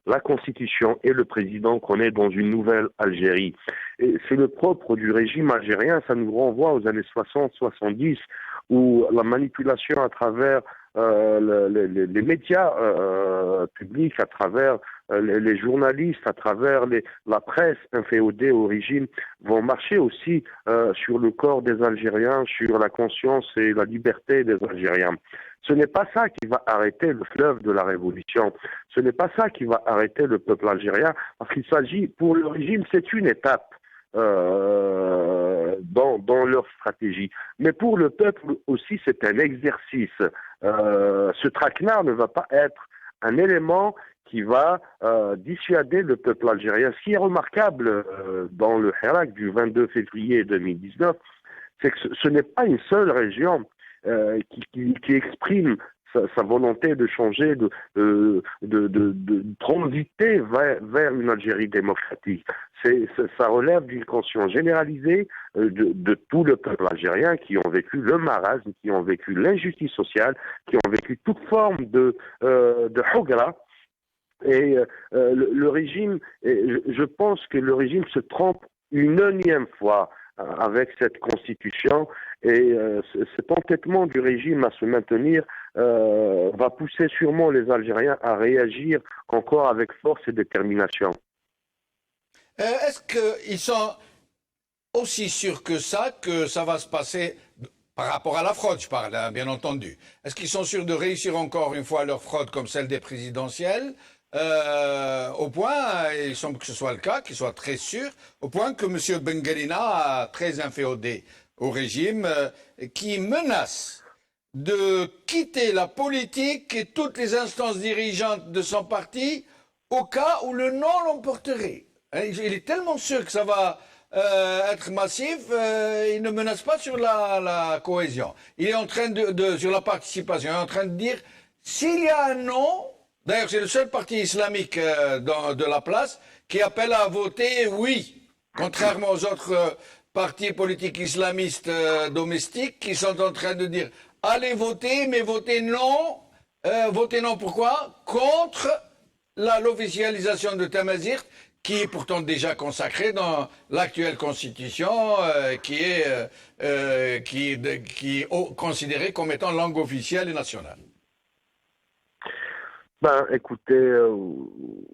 la Constitution et le président qu'on est dans une nouvelle Algérie. Et c'est le propre du régime algérien, ça nous renvoie aux années 60-70, où la manipulation à travers les médias publics, à travers les journalistes, à travers la presse inféodée au régime, vont marcher aussi sur le corps des Algériens, sur la conscience et la liberté des Algériens. Ce n'est pas ça qui va arrêter le fleuve de la révolution. Ce n'est pas ça qui va arrêter le peuple algérien, parce qu'il s'agit, pour le régime, c'est une étape dans leur stratégie. Mais pour le peuple aussi, c'est un exercice. Ce traquenard ne va pas être un élément qui va dissuader le peuple algérien. Ce qui est remarquable dans le Hirak du 22 février 2019, c'est que ce n'est pas une seule région qui exprime sa volonté de changer, de transiter vers une Algérie démocratique. Ça relève d'une conscience généralisée de tout le peuple algérien qui ont vécu le marasme, qui ont vécu l'injustice sociale, qui ont vécu toute forme de hogra. Et le régime, je pense que le régime se trompe une énième fois avec cette constitution, et cet entêtement du régime à se maintenir va pousser sûrement les Algériens à réagir encore avec force et détermination. Est-ce qu'ils sont aussi sûrs que ça va se passer par rapport à la fraude, je parle, hein, bien entendu. Est-ce qu'ils sont sûrs de réussir encore une fois leur fraude comme celle des présidentielles, au point, il semble que ce soit le cas, qu'ils soient très sûrs, au point que M. Benguelina a très inféodé au régime, qui menace de quitter la politique et toutes les instances dirigeantes de son parti au cas où le non l'emporterait. Il est tellement sûr que ça va être massif, il ne menace pas sur la cohésion. Il est en train sur la participation, il est en train de dire, s'il y a un non, d'ailleurs c'est le seul parti islamique de la place qui appelle à voter oui, contrairement aux autres partis politiques islamistes domestiques qui sont en train de dire, allez voter, mais votez non. Votez non pourquoi? Contre l'officialisation de Tamazight, qui est pourtant déjà consacré dans l'actuelle constitution, qui est considérée comme étant langue officielle et nationale. Ben, écoutez,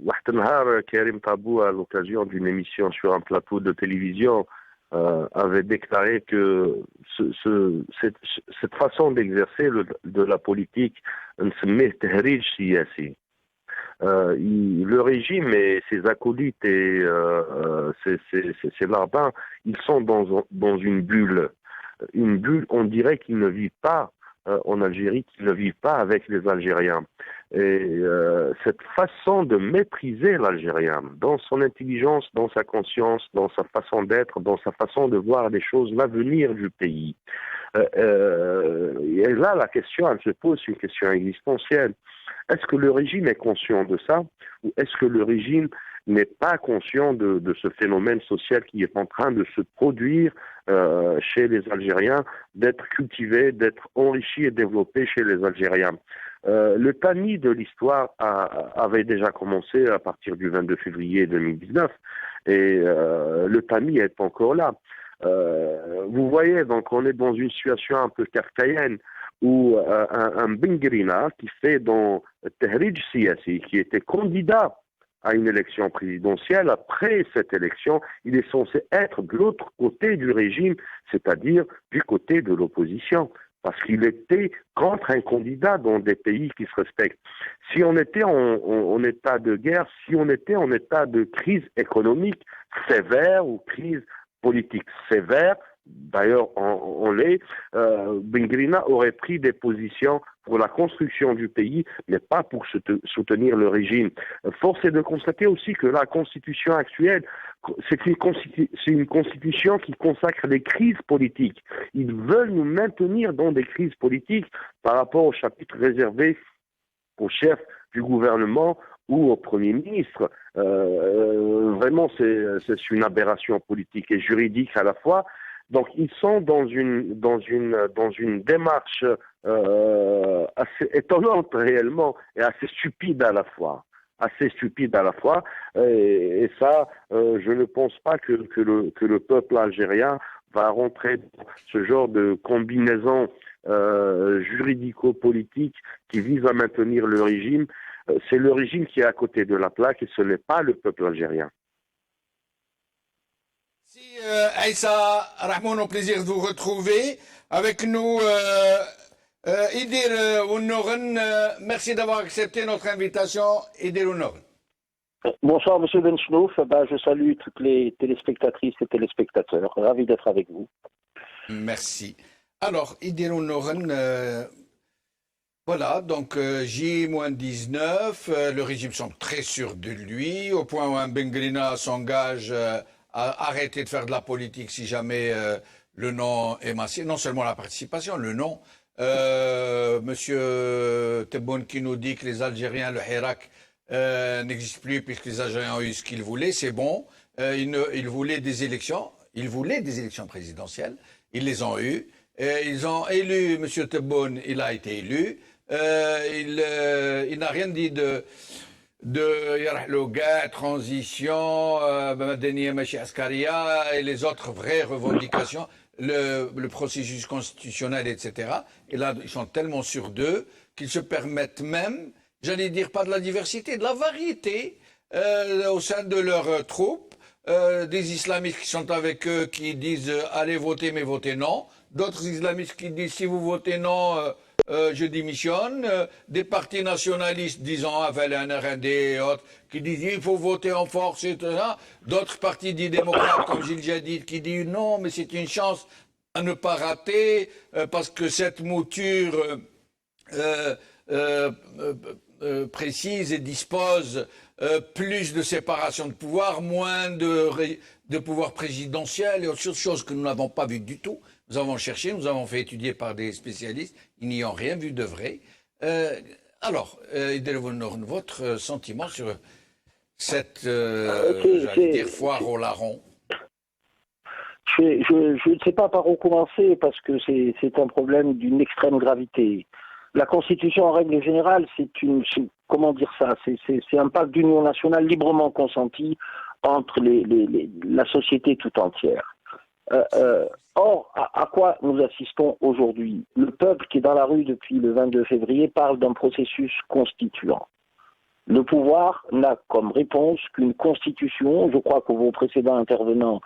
Wahtenhar, Karim Tabou, à l'occasion d'une émission sur un plateau de télévision, avait déclaré que cette façon d'exercer de la politique, Le régime et ses acolytes et ses larbins, ils sont dans une bulle. Une bulle, on dirait qu'ils ne vivent pas en Algérie, qu'ils ne vivent pas avec les Algériens. Et cette façon de mépriser l'Algérien, dans son intelligence, dans sa conscience, dans sa façon d'être, dans sa façon de voir les choses, l'avenir du pays. Et là, la question, elle se pose, une question existentielle. Est-ce que le régime est conscient de ça, ou est-ce que le régime n'est pas conscient de ce phénomène social qui est en train de se produire chez les Algériens, d'être cultivé, d'être enrichi et développé chez les Algériens? Le tamis de l'histoire avait déjà commencé à partir du 22 février 2019 et le tamis est encore là. Vous voyez, donc on est dans une situation un peu kafkaïenne où un Bengrina qui fait dans Tahrij Siyasi, qui était candidat à une élection présidentielle, après cette élection, il est censé être de l'autre côté du régime, c'est-à-dire du côté de l'opposition, parce qu'il était contre un candidat dans des pays qui se respectent. Si on était en état de guerre, si on était en état de crise économique sévère ou crise politique sévère, d'ailleurs on l'est, Bengrina aurait pris des positions pour la construction du pays, mais pas pour soutenir le régime. Force est de constater aussi que la constitution actuelle, c'est une constitution qui consacre les crises politiques. Ils veulent nous maintenir dans des crises politiques par rapport au chapitre réservé au chef du gouvernement ou au Premier ministre. Vraiment, c'est une aberration politique et juridique à la fois. Donc, ils sont dans une démarche assez étonnante réellement et assez stupide à la fois. Et ça, je ne pense pas que le peuple algérien va rentrer dans ce genre de combinaison juridico-politique qui vise à maintenir le régime. C'est le régime qui est à côté de la plaque et ce n'est pas le peuple algérien. Merci Aïssa Rahmoun, au plaisir de vous retrouver. Avec nous, Idir Ounoren, merci d'avoir accepté notre invitation. Idir Ounoren. Bonsoir Monsieur Benchnouf, je salue toutes les téléspectatrices et téléspectateurs. Ravi d'être avec vous. Merci. Alors, Idir Ounoren, voilà, donc J-19, le régime semble très sûr de lui, au point où un Bengrina s'engage à arrêter de faire de la politique si jamais le nom est massé. Non seulement la participation, le nom. Monsieur Tebboune qui nous dit que les Algériens, le Hirak, n'existe plus puisque les Algériens ont eu ce qu'ils voulaient, c'est bon. Ils voulaient des élections, présidentielles, ils les ont eues. Ils ont élu M. Tebboune, il a été élu. Il n'a rien dit de Yarahlouga, transition, Madeniya Machi Askaria et les autres vraies revendications, le processus constitutionnel, etc. Et là, ils sont tellement sûrs d'eux qu'ils se permettent même, j'allais dire pas de la diversité, de la variété au sein de leurs troupes, des islamistes qui sont avec eux qui disent allez voter mais votez non, d'autres islamistes qui disent si vous votez non, je démissionne, des partis nationalistes disant NRND et autres qui disent il faut voter en force et tout ça, d'autres partis dits démocrates comme Gilles Jadid qui disent non mais c'est une chance à ne pas rater parce que cette mouture précise et dispose plus de séparation de pouvoir, moins de pouvoir présidentiel et autre chose que nous n'avons pas vu du tout. Nous avons cherché, nous avons fait étudier par des spécialistes, ils n'y ont rien vu de vrai. Alors, votre sentiment sur cette, j'allais dire, foire au larron? Je ne sais pas par où commencer parce que c'est un problème d'une extrême gravité. La Constitution, en règle générale, comment dire ça, c'est un pacte d'union nationale librement consenti entre la société tout entière. Or, à quoi nous assistons aujourd'hui? Le peuple qui est dans la rue depuis le 22 février parle d'un processus constituant. Le pouvoir n'a comme réponse qu'une constitution. Je crois que vos précédents intervenants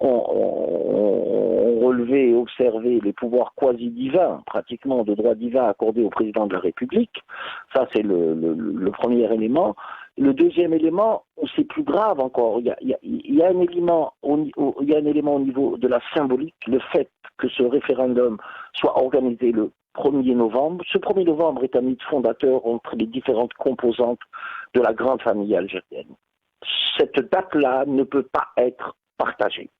ont relevé et observé les pouvoirs quasi-divins, pratiquement de droit divin accordés au président de la République. Ça, c'est le premier élément. Le deuxième élément, c'est plus grave encore, il y a un élément au niveau de la symbolique, le fait que ce référendum soit organisé le 1er novembre. Ce 1er novembre est un mythe fondateur entre les différentes composantes de la grande famille algérienne. Cette date-là ne peut pas être partagée,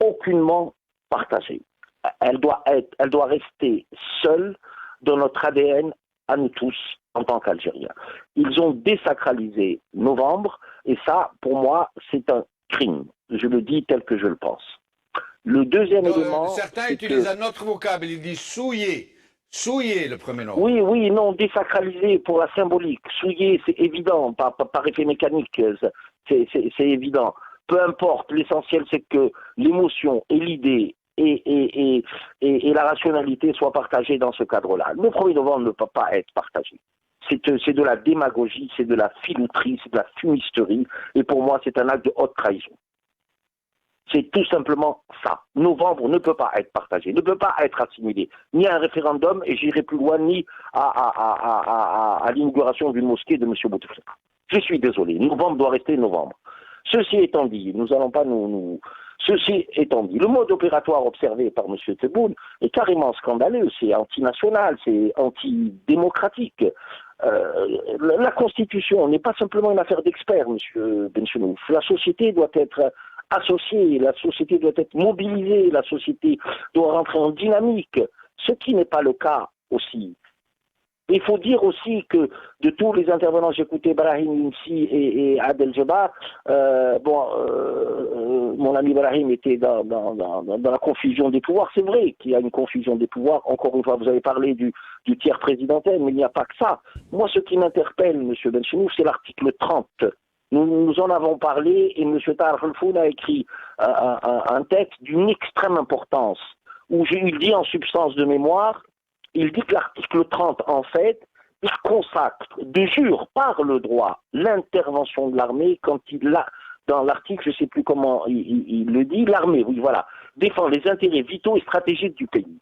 aucunement partagée. Elle doit rester seule dans notre ADN à nous tous en tant qu'Algériens. Ils ont désacralisé novembre et ça, pour moi, c'est un crime. Je le dis tel que je le pense. Le deuxième élément... Certains utilisent un autre vocable, ils disent souiller. Souiller le 1er novembre. Oui, non, désacraliser pour la symbolique. Souiller, c'est évident, par effet mécanique, c'est évident. Peu importe, l'essentiel c'est que l'émotion et l'idée et la rationalité soient partagées dans ce cadre-là. Le 1er novembre ne peut pas être partagé. C'est de la démagogie, c'est de la filouterie, c'est de la fumisterie, et pour moi c'est un acte de haute trahison. C'est tout simplement ça. Novembre ne peut pas être partagé, ne peut pas être assimilé, ni à un référendum, et j'irai plus loin, ni à l'inauguration d'une mosquée de M. Bouteflika. Je suis désolé, novembre doit rester novembre. Ceci étant dit, nous n'allons pas Ceci étant dit, le mode opératoire observé par M. Tebboune est carrément scandaleux, c'est antinational, c'est antidémocratique. La Constitution n'est pas simplement une affaire d'experts, M. Benchenouf. La société doit être associée, la société doit être mobilisée, la société doit rentrer en dynamique, ce qui n'est pas le cas aussi. Il faut dire aussi que de tous les intervenants, j'ai écouté Brahim Younsi et Adel Jebbar, mon ami Brahim était dans la confusion des pouvoirs. C'est vrai qu'il y a une confusion des pouvoirs. Encore une fois, vous avez parlé du tiers présidentiel, mais il n'y a pas que ça. Moi, ce qui m'interpelle, M. Benchenouf, c'est l'article 30. Nous en avons parlé et M. Tarf El-Foun a écrit un texte d'une extrême importance où il dit en substance de mémoire, il dit que l'article 30, en fait, il consacre de jure par le droit l'intervention de l'armée quand il a, dans l'article, je ne sais plus comment il le dit, l'armée, oui, voilà, défend les intérêts vitaux et stratégiques du pays.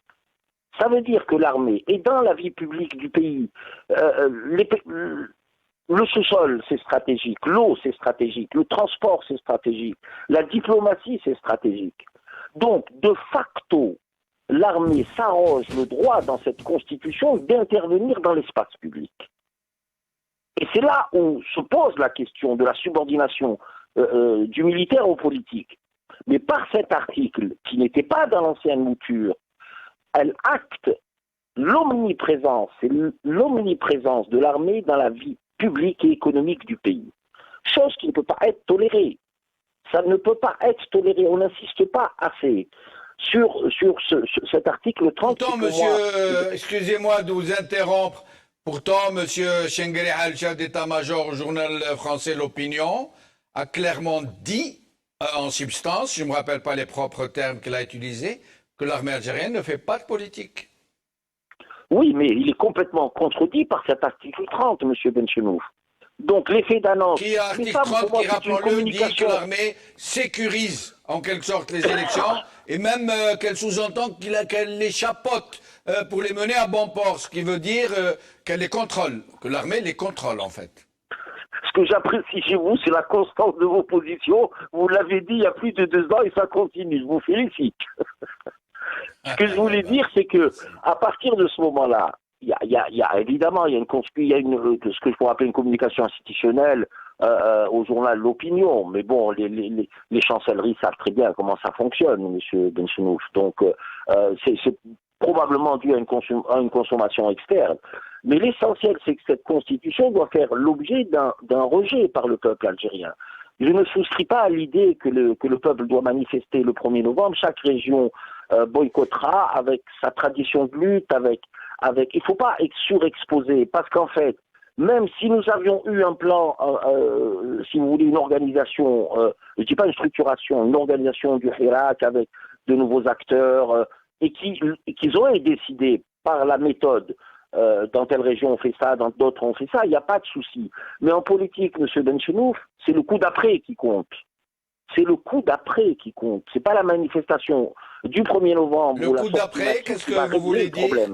Ça veut dire que l'armée est dans la vie publique du pays. Le sous-sol, c'est stratégique. L'eau, c'est stratégique. Le transport, c'est stratégique. La diplomatie, c'est stratégique. Donc, de facto, l'armée s'arroge le droit dans cette constitution d'intervenir dans l'espace public. Et c'est là où se pose la question de la subordination du militaire au politique. Mais par cet article, qui n'était pas dans l'ancienne mouture, elle acte l'omniprésence de l'armée dans la vie publique et économique du pays. Chose qui ne peut pas être tolérée. Ça ne peut pas être toléré. On n'insiste pas assez sur cet article 30. Pourtant, monsieur, excusez-moi de vous interrompre, pourtant, monsieur Chengueri Al, chef d'état-major au journal français L'Opinion, a clairement dit, en substance, je ne me rappelle pas les propres termes qu'il a utilisés, que l'armée algérienne ne fait pas de politique. Oui, mais il est complètement contredit par cet article 30, M. Benchenouf. Donc l'effet d'annonce... Qui, article 30, qui, rappelons-le, dit que l'armée sécurise en quelque sorte les élections et même qu'elle sous-entend qu'elle les chapeaute pour les mener à bon port, ce qui veut dire qu'elle les contrôle, que l'armée les contrôle en fait. Ce que j'apprécie chez vous, c'est la constance de vos positions. Vous l'avez dit il y a plus de 2 ans et ça continue. Je vous félicite. Ce que je voulais dire, c'est que à partir de ce moment-là, il y a évidemment ce que je pourrais appeler une communication institutionnelle au journal L'Opinion, mais bon, les chancelleries savent très bien comment ça fonctionne, M. Benchenouf. Donc c'est probablement dû à une consommation externe. Mais l'essentiel, c'est que cette constitution doit faire l'objet d'un rejet par le peuple algérien. Je ne souscris pas à l'idée que le peuple doit manifester le 1er novembre. Chaque région boycottera avec sa tradition de lutte, avec il ne faut pas être surexposé, parce qu'en fait, même si nous avions eu un plan, si vous voulez, une organisation, je ne dis pas une structuration, une organisation du Hirak avec de nouveaux acteurs, et qu'ils auraient décidé par la méthode, dans telle région on fait ça, dans d'autres on fait ça, il n'y a pas de souci. Mais en politique, M. Benchenouf, c'est le coup d'après qui compte. C'est le coup d'après qui compte. C'est pas la manifestation du 1er novembre. Le coup d'après, qu'est-ce que vous voulez dire?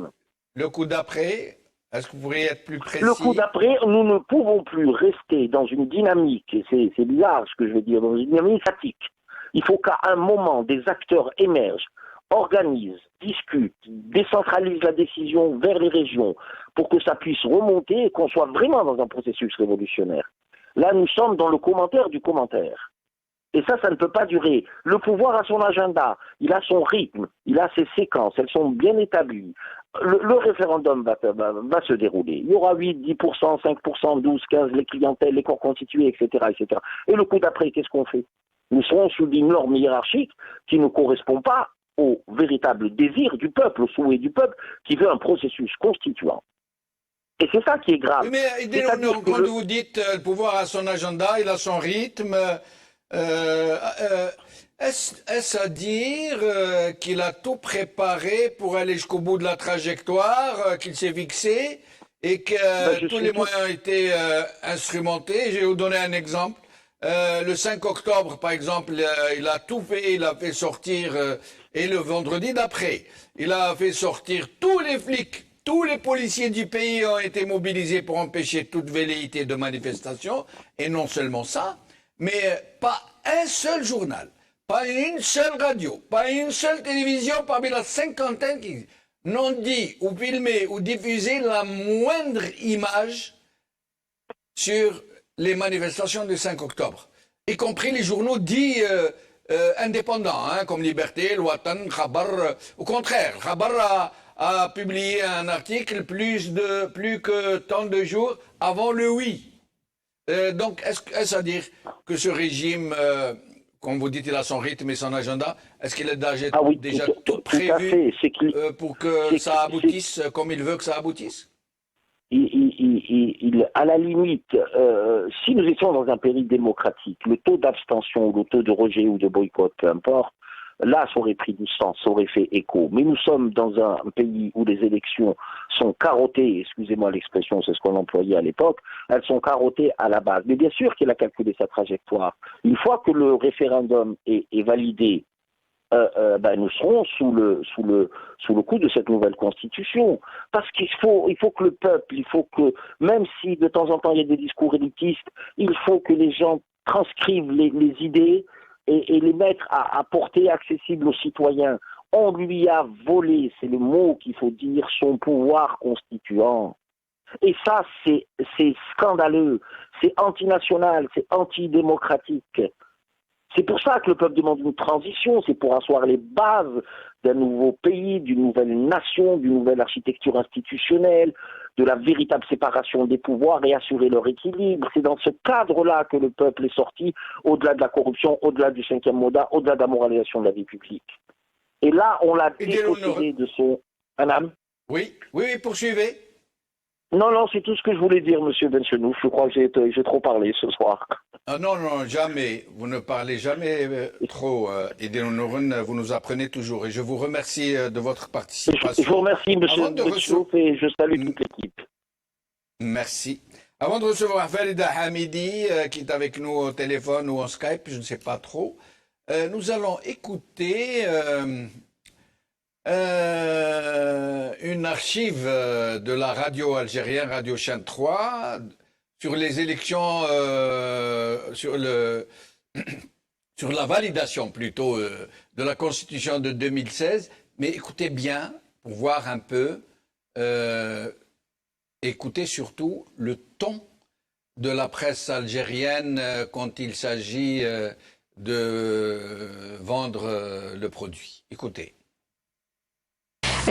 Le coup d'après, est-ce que vous pourriez être plus précis? Le coup d'après, nous ne pouvons plus rester dans une dynamique, et c'est bizarre ce que je veux dire, dans une dynamique statique. Il faut qu'à un moment, des acteurs émergent, organisent, discutent, décentralisent la décision vers les régions pour que ça puisse remonter et qu'on soit vraiment dans un processus révolutionnaire. Là, nous sommes dans le commentaire du commentaire. Et ça ne peut pas durer. Le pouvoir a son agenda, il a son rythme, il a ses séquences, elles sont bien établies. Le référendum va se dérouler. Il y aura 8, 10%, 5%, 12, 15, les clientèles, les corps constitués, etc., etc. Et le coup d'après, qu'est-ce qu'on fait? Nous serons sous une norme hiérarchique qui ne correspond pas au véritable désir du peuple, au souhait du peuple, qui veut un processus constituant. Et c'est ça qui est grave. Oui, mais quand vous dites le pouvoir a son agenda, il a son rythme, est-ce à dire qu'il a tout préparé pour aller jusqu'au bout de la trajectoire qu'il s'est fixée et que tous les moyens ont été instrumentés? Je vais vous donner un exemple. Le 5 octobre, par exemple, il a tout fait, il a fait sortir, et le vendredi d'après, il a fait sortir tous les flics, tous les policiers du pays ont été mobilisés pour empêcher toute velléité de manifestation, et non seulement ça, mais pas un seul journal, pas une seule radio, pas une seule télévision parmi la cinquantaine qui n'ont dit ou filmé ou diffusé la moindre image sur les manifestations du 5 octobre, y compris les journaux dits indépendants, hein, comme Liberté, Le Watan, Khabar. Au contraire, Khabar a publié un article plus que tant de jours avant le oui. Donc, est-ce à dire que ce régime, comme vous dites, il a son rythme et son agenda, est-ce qu'il a déjà tout prévu pour que ça aboutisse comme il veut que ça aboutisse? À la limite, si nous étions dans un pays démocratique, le taux d'abstention, le taux de rejet ou de boycott, peu importe, là, ça aurait pris du sens, ça aurait fait écho. Mais nous sommes dans un pays où les élections sont carottées, excusez-moi l'expression, c'est ce qu'on employait à l'époque, elles sont carottées à la base. Mais bien sûr qu'il a calculé sa trajectoire. Une fois que le référendum est validé, nous serons sous le coup de cette nouvelle constitution. Parce qu'il faut que le peuple, il faut que, même si de temps en temps il y a des discours élitistes, il faut que les gens transcrivent les idées et les mettre à portée accessible aux citoyens. On lui a volé, c'est le mot qu'il faut dire, son pouvoir constituant. Et ça, c'est scandaleux, c'est antinational, c'est antidémocratique. C'est pour ça que le peuple demande une transition, c'est pour asseoir les bases d'un nouveau pays, d'une nouvelle nation, d'une nouvelle architecture institutionnelle, de la véritable séparation des pouvoirs et assurer leur équilibre. C'est dans ce cadre-là que le peuple est sorti, au-delà de la corruption, au-delà du 5e mandat, au-delà de la moralisation de la vie publique. Et là, on l'a dépossédé de son... Madame ? Oui, poursuivez. Non, c'est tout ce que je voulais dire, monsieur Benchenouf. Je crois que j'ai trop parlé ce soir. Ah non, jamais. Vous ne parlez jamais trop. Idil Nourun, vous nous apprenez toujours. Et je vous remercie de votre participation. Je vous remercie, monsieur Benchenouf, et je salue toute l'équipe. Merci. Avant de recevoir Farida Hamidi, qui est avec nous au téléphone ou en Skype, je ne sais pas trop, nous allons écouter... une archive de la radio algérienne, Radio Chaîne 3, sur les élections, sur la validation plutôt de la Constitution de 2016. Mais écoutez bien, pour voir un peu, écoutez surtout le ton de la presse algérienne quand il s'agit de vendre le produit. Écoutez.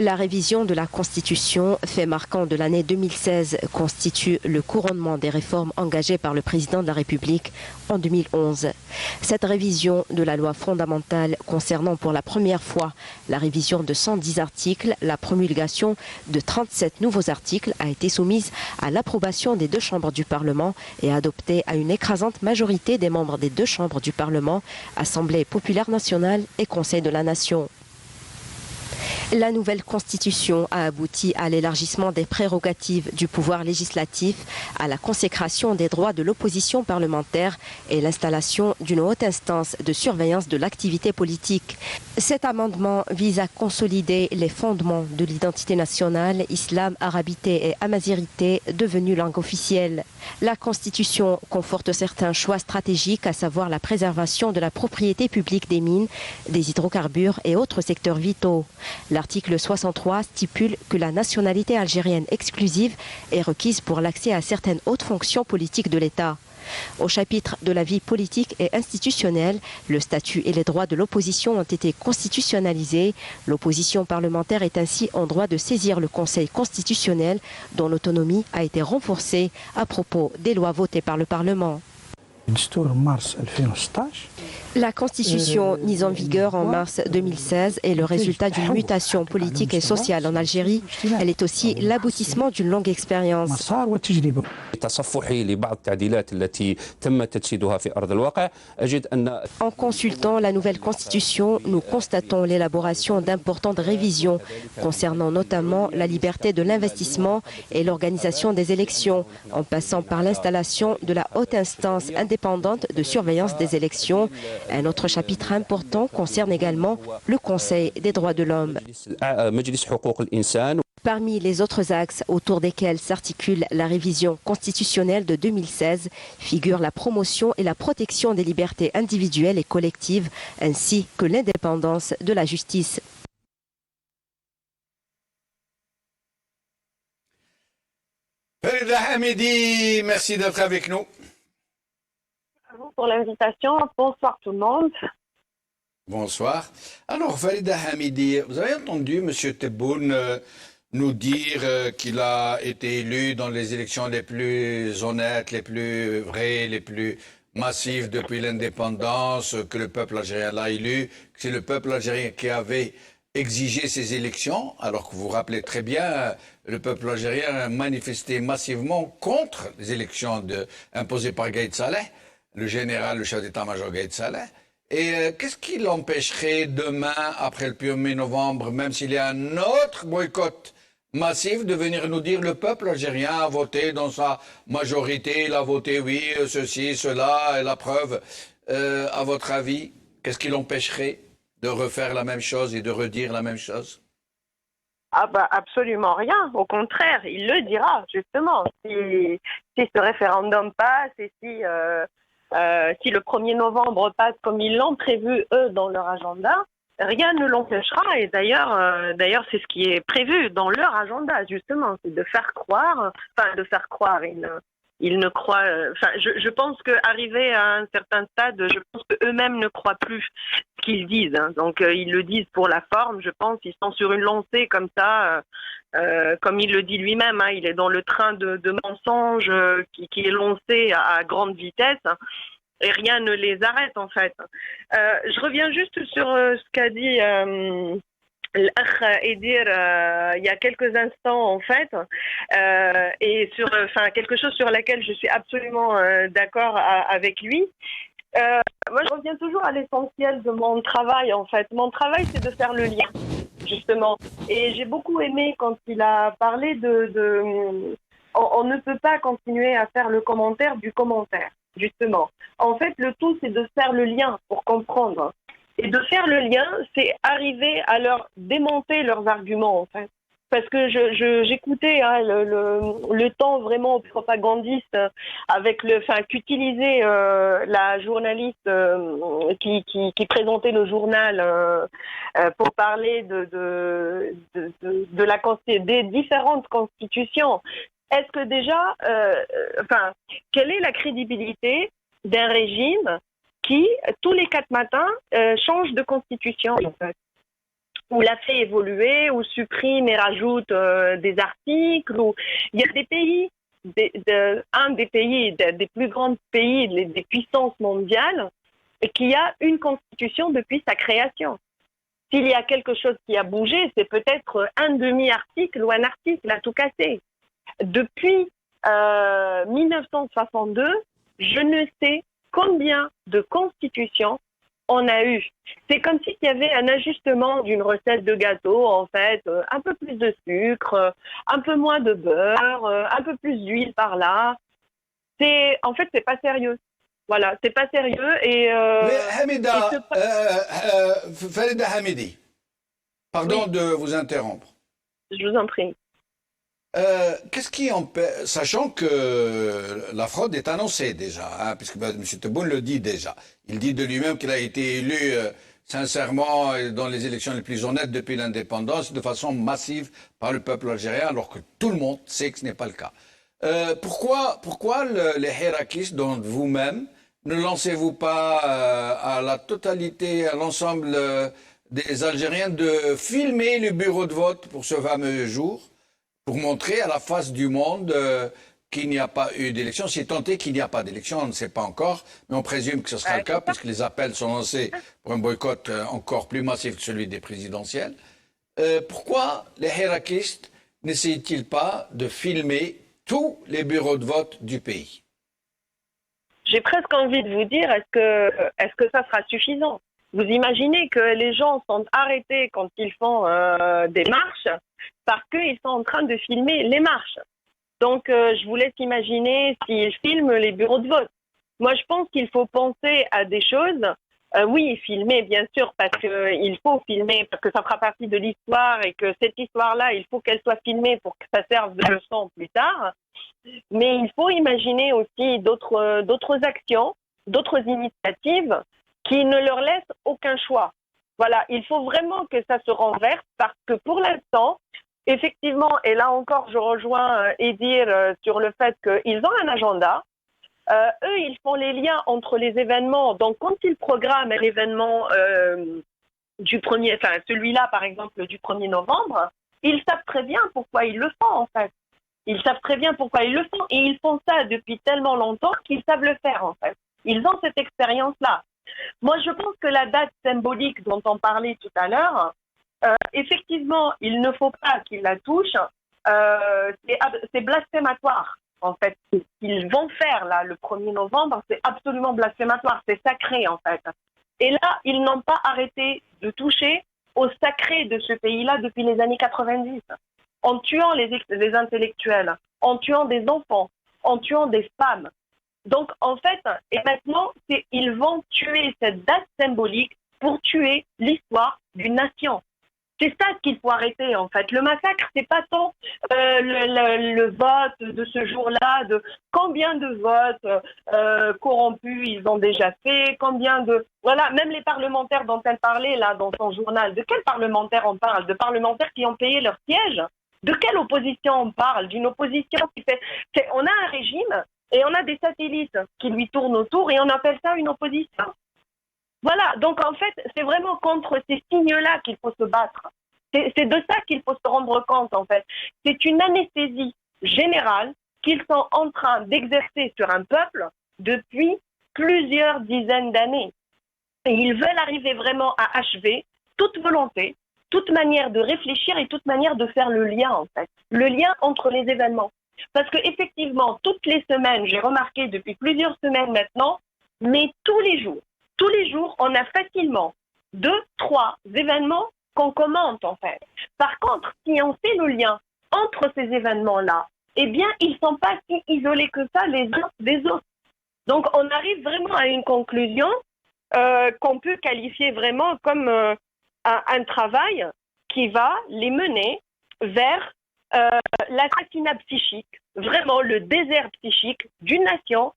La révision de la Constitution, fait marquant de l'année 2016, constitue le couronnement des réformes engagées par le président de la République en 2011. Cette révision de la loi fondamentale concernant pour la première fois la révision de 110 articles, la promulgation de 37 nouveaux articles a été soumise à l'approbation des deux chambres du Parlement et adoptée à une écrasante majorité des membres des deux chambres du Parlement, Assemblée populaire nationale et Conseil de la Nation. La nouvelle constitution a abouti à l'élargissement des prérogatives du pouvoir législatif, à la consécration des droits de l'opposition parlementaire et l'installation d'une haute instance de surveillance de l'activité politique. Cet amendement vise à consolider les fondements de l'identité nationale, islam, arabité et amazirité devenus langue officielle. La constitution conforte certains choix stratégiques, à savoir la préservation de la propriété publique des mines, des hydrocarbures et autres secteurs vitaux. L'article 63 stipule que la nationalité algérienne exclusive est requise pour l'accès à certaines hautes fonctions politiques de l'État. Au chapitre de la vie politique et institutionnelle, le statut et les droits de l'opposition ont été constitutionnalisés. L'opposition parlementaire est ainsi en droit de saisir le Conseil constitutionnel, dont l'autonomie a été renforcée à propos des lois votées par le Parlement. La constitution mise en vigueur en mars 2016 est le résultat d'une mutation politique et sociale en Algérie. Elle est aussi l'aboutissement d'une longue expérience. En consultant la nouvelle constitution, nous constatons l'élaboration d'importantes révisions concernant notamment la liberté de l'investissement et l'organisation des élections, en passant par l'installation de la haute instance indépendante de surveillance des élections. Un autre chapitre important concerne également le Conseil des droits de l'homme. Parmi les autres axes autour desquels s'articule la révision constitutionnelle de 2016 figurent la promotion et la protection des libertés individuelles et collectives, ainsi que l'indépendance de la justice. Farida Hamidi, merci d'être avec nous. Pour l'invitation. Bonsoir tout le monde. Bonsoir. Alors, Farida Hamidi, vous avez entendu M. Tebboune nous dire qu'il a été élu dans les élections les plus honnêtes, les plus vraies, les plus massives depuis l'indépendance, que le peuple algérien l'a élu, que c'est le peuple algérien qui avait exigé ces élections, alors que vous vous rappelez très bien, le peuple algérien a manifesté massivement contre les élections imposées par Gaïd Saleh, le général, le chef d'état-major Gaïd Saleh. Et qu'est-ce qui l'empêcherait demain, après le 1er novembre, même s'il y a un autre boycott massif, de venir nous dire le peuple algérien a voté dans sa majorité, il a voté oui, ceci, cela, et la preuve. À votre avis, qu'est-ce qui l'empêcherait de refaire la même chose et de redire la même chose? Ah bah absolument rien, au contraire, il le dira justement. Si ce référendum passe et si le 1er novembre passe comme ils l'ont prévu eux dans leur agenda, rien ne l'empêchera. Et d'ailleurs c'est ce qui est prévu dans leur agenda justement, c'est de faire croire, ils ne croient. Je pense qu'arriver à un certain stade, je pense qu'eux-mêmes ne croient plus ce qu'ils disent. Hein. Donc ils le disent pour la forme. Je pense qu'ils sont sur une lancée comme ça, comme il le dit lui-même. Hein, il est dans le train de mensonges qui est lancé à grande vitesse. Hein, et rien ne les arrête en fait. Je reviens juste sur ce qu'a dit l'Akh Edir il y a quelques instants en fait, et sur quelque chose sur laquelle je suis absolument d'accord avec lui. Moi je reviens toujours à l'essentiel de mon travail en fait. Mon travail c'est de faire le lien justement, et j'ai beaucoup aimé quand il a parlé on ne peut pas continuer à faire le commentaire du commentaire justement. En fait le tout c'est de faire le lien pour comprendre. Et de faire le lien, c'est arriver à leur démonter leurs arguments, en fait. Parce que j'écoutais hein, le temps vraiment propagandiste qu'utilisait la journaliste qui présentait le journal pour parler des différentes constitutions. Est-ce que déjà, quelle est la crédibilité d'un régime qui, tous les 4 matins, change de constitution, en fait, ou la fait évoluer, ou supprime et rajoute des articles. Il y a des pays, des plus grands pays, des puissances mondiales, qui a une constitution depuis sa création. S'il y a quelque chose qui a bougé, c'est peut-être un demi-article ou un article à tout casser. Depuis 1962, je ne sais combien de constitutions on a eu. C'est comme s'il y avait un ajustement d'une recette de gâteau, en fait, un peu plus de sucre, un peu moins de beurre, un peu plus d'huile par là. En fait, c'est pas sérieux. Voilà, c'est pas sérieux Mais Hamida, Farida Hamidi, pardon Oui. de vous interrompre. Je vous en prie. Qu'est-ce qui empêche, sachant que la fraude est annoncée déjà, hein, puisque M. Tebboune le dit déjà. Il dit de lui-même qu'il a été élu sincèrement dans les élections les plus honnêtes depuis l'indépendance, de façon massive par le peuple algérien, alors que tout le monde sait que ce n'est pas le cas. Pourquoi les hirakistes, dont vous-même, ne lancez-vous pas à la totalité, à l'ensemble des Algériens de filmer le bureau de vote pour ce fameux jour, pour montrer à la face du monde qu'il n'y a pas eu d'élection, si tant est qu'il n'y a pas d'élection, on ne sait pas encore, mais on présume que ce sera le cas, puisque les appels sont lancés pour un boycott encore plus massif que celui des présidentielles. Pourquoi les hirakistes n'essayent-ils pas de filmer tous les bureaux de vote du pays? J'ai presque envie de vous dire, est-ce que ça sera suffisant? Vous imaginez que les gens sont arrêtés quand ils font des marches parce qu'ils sont en train de filmer les marches. Donc, je vous laisse imaginer s'ils filment les bureaux de vote. Moi, je pense qu'il faut penser à des choses. Oui, filmer, bien sûr, parce qu'il faut filmer, parce que ça fera partie de l'histoire et que cette histoire-là, il faut qu'elle soit filmée pour que ça serve de leçon plus tard. Mais il faut imaginer aussi d'autres actions, d'autres initiatives qui ne leur laissent aucun choix. Voilà, il faut vraiment que ça se renverse parce que pour l'instant, effectivement, et là encore, je rejoins Edir sur le fait qu'ils ont un agenda. Eux, ils font les liens entre les événements. Donc, quand ils programment l'événement celui-là, par exemple, du 1er novembre, ils savent très bien pourquoi ils le font, en fait. Ils savent très bien pourquoi ils le font. Et ils font ça depuis tellement longtemps qu'ils savent le faire, en fait. Ils ont cette expérience-là. Moi, je pense que la date symbolique dont on parlait tout à l'heure, effectivement, il ne faut pas qu'ils la touchent. C'est blasphématoire, en fait. Ce qu'ils vont faire, là, le 1er novembre, c'est absolument blasphématoire. C'est sacré, en fait. Et là, ils n'ont pas arrêté de toucher au sacré de ce pays-là depuis les années 90. En tuant les intellectuels, en tuant des enfants, en tuant des femmes. Donc, en fait, et maintenant, ils vont tuer cette date symbolique pour tuer l'histoire d'une nation. C'est ça qu'il faut arrêter, en fait. Le massacre, c'est pas tant le vote de ce jour-là, de combien de votes corrompus ils ont déjà fait, combien de... Voilà, même les parlementaires dont elle parlait, là, dans son journal, de quels parlementaires on parle? De parlementaires qui ont payé leur siège? De quelle opposition on parle? D'une opposition qui fait... On a un régime et on a des satellites qui lui tournent autour et on appelle ça une opposition. Voilà, donc en fait, c'est vraiment contre ces signes-là qu'il faut se battre. C'est de ça qu'il faut se rendre compte, en fait. C'est une anesthésie générale qu'ils sont en train d'exercer sur un peuple depuis plusieurs dizaines d'années. Et ils veulent arriver vraiment à achever toute volonté, toute manière de réfléchir et toute manière de faire le lien, en fait. Le lien entre les événements. Parce qu'effectivement, toutes les semaines, j'ai remarqué depuis plusieurs semaines maintenant, mais tous les jours, on a facilement 2, 3 événements qu'on commente, en fait. Par contre, si on fait le lien entre ces événements-là, eh bien, ils ne sont pas si isolés que ça les uns des autres. Donc, on arrive vraiment à une conclusion qu'on peut qualifier vraiment comme un travail qui va les mener vers l'assassinat psychique, vraiment le désert psychique d'une nation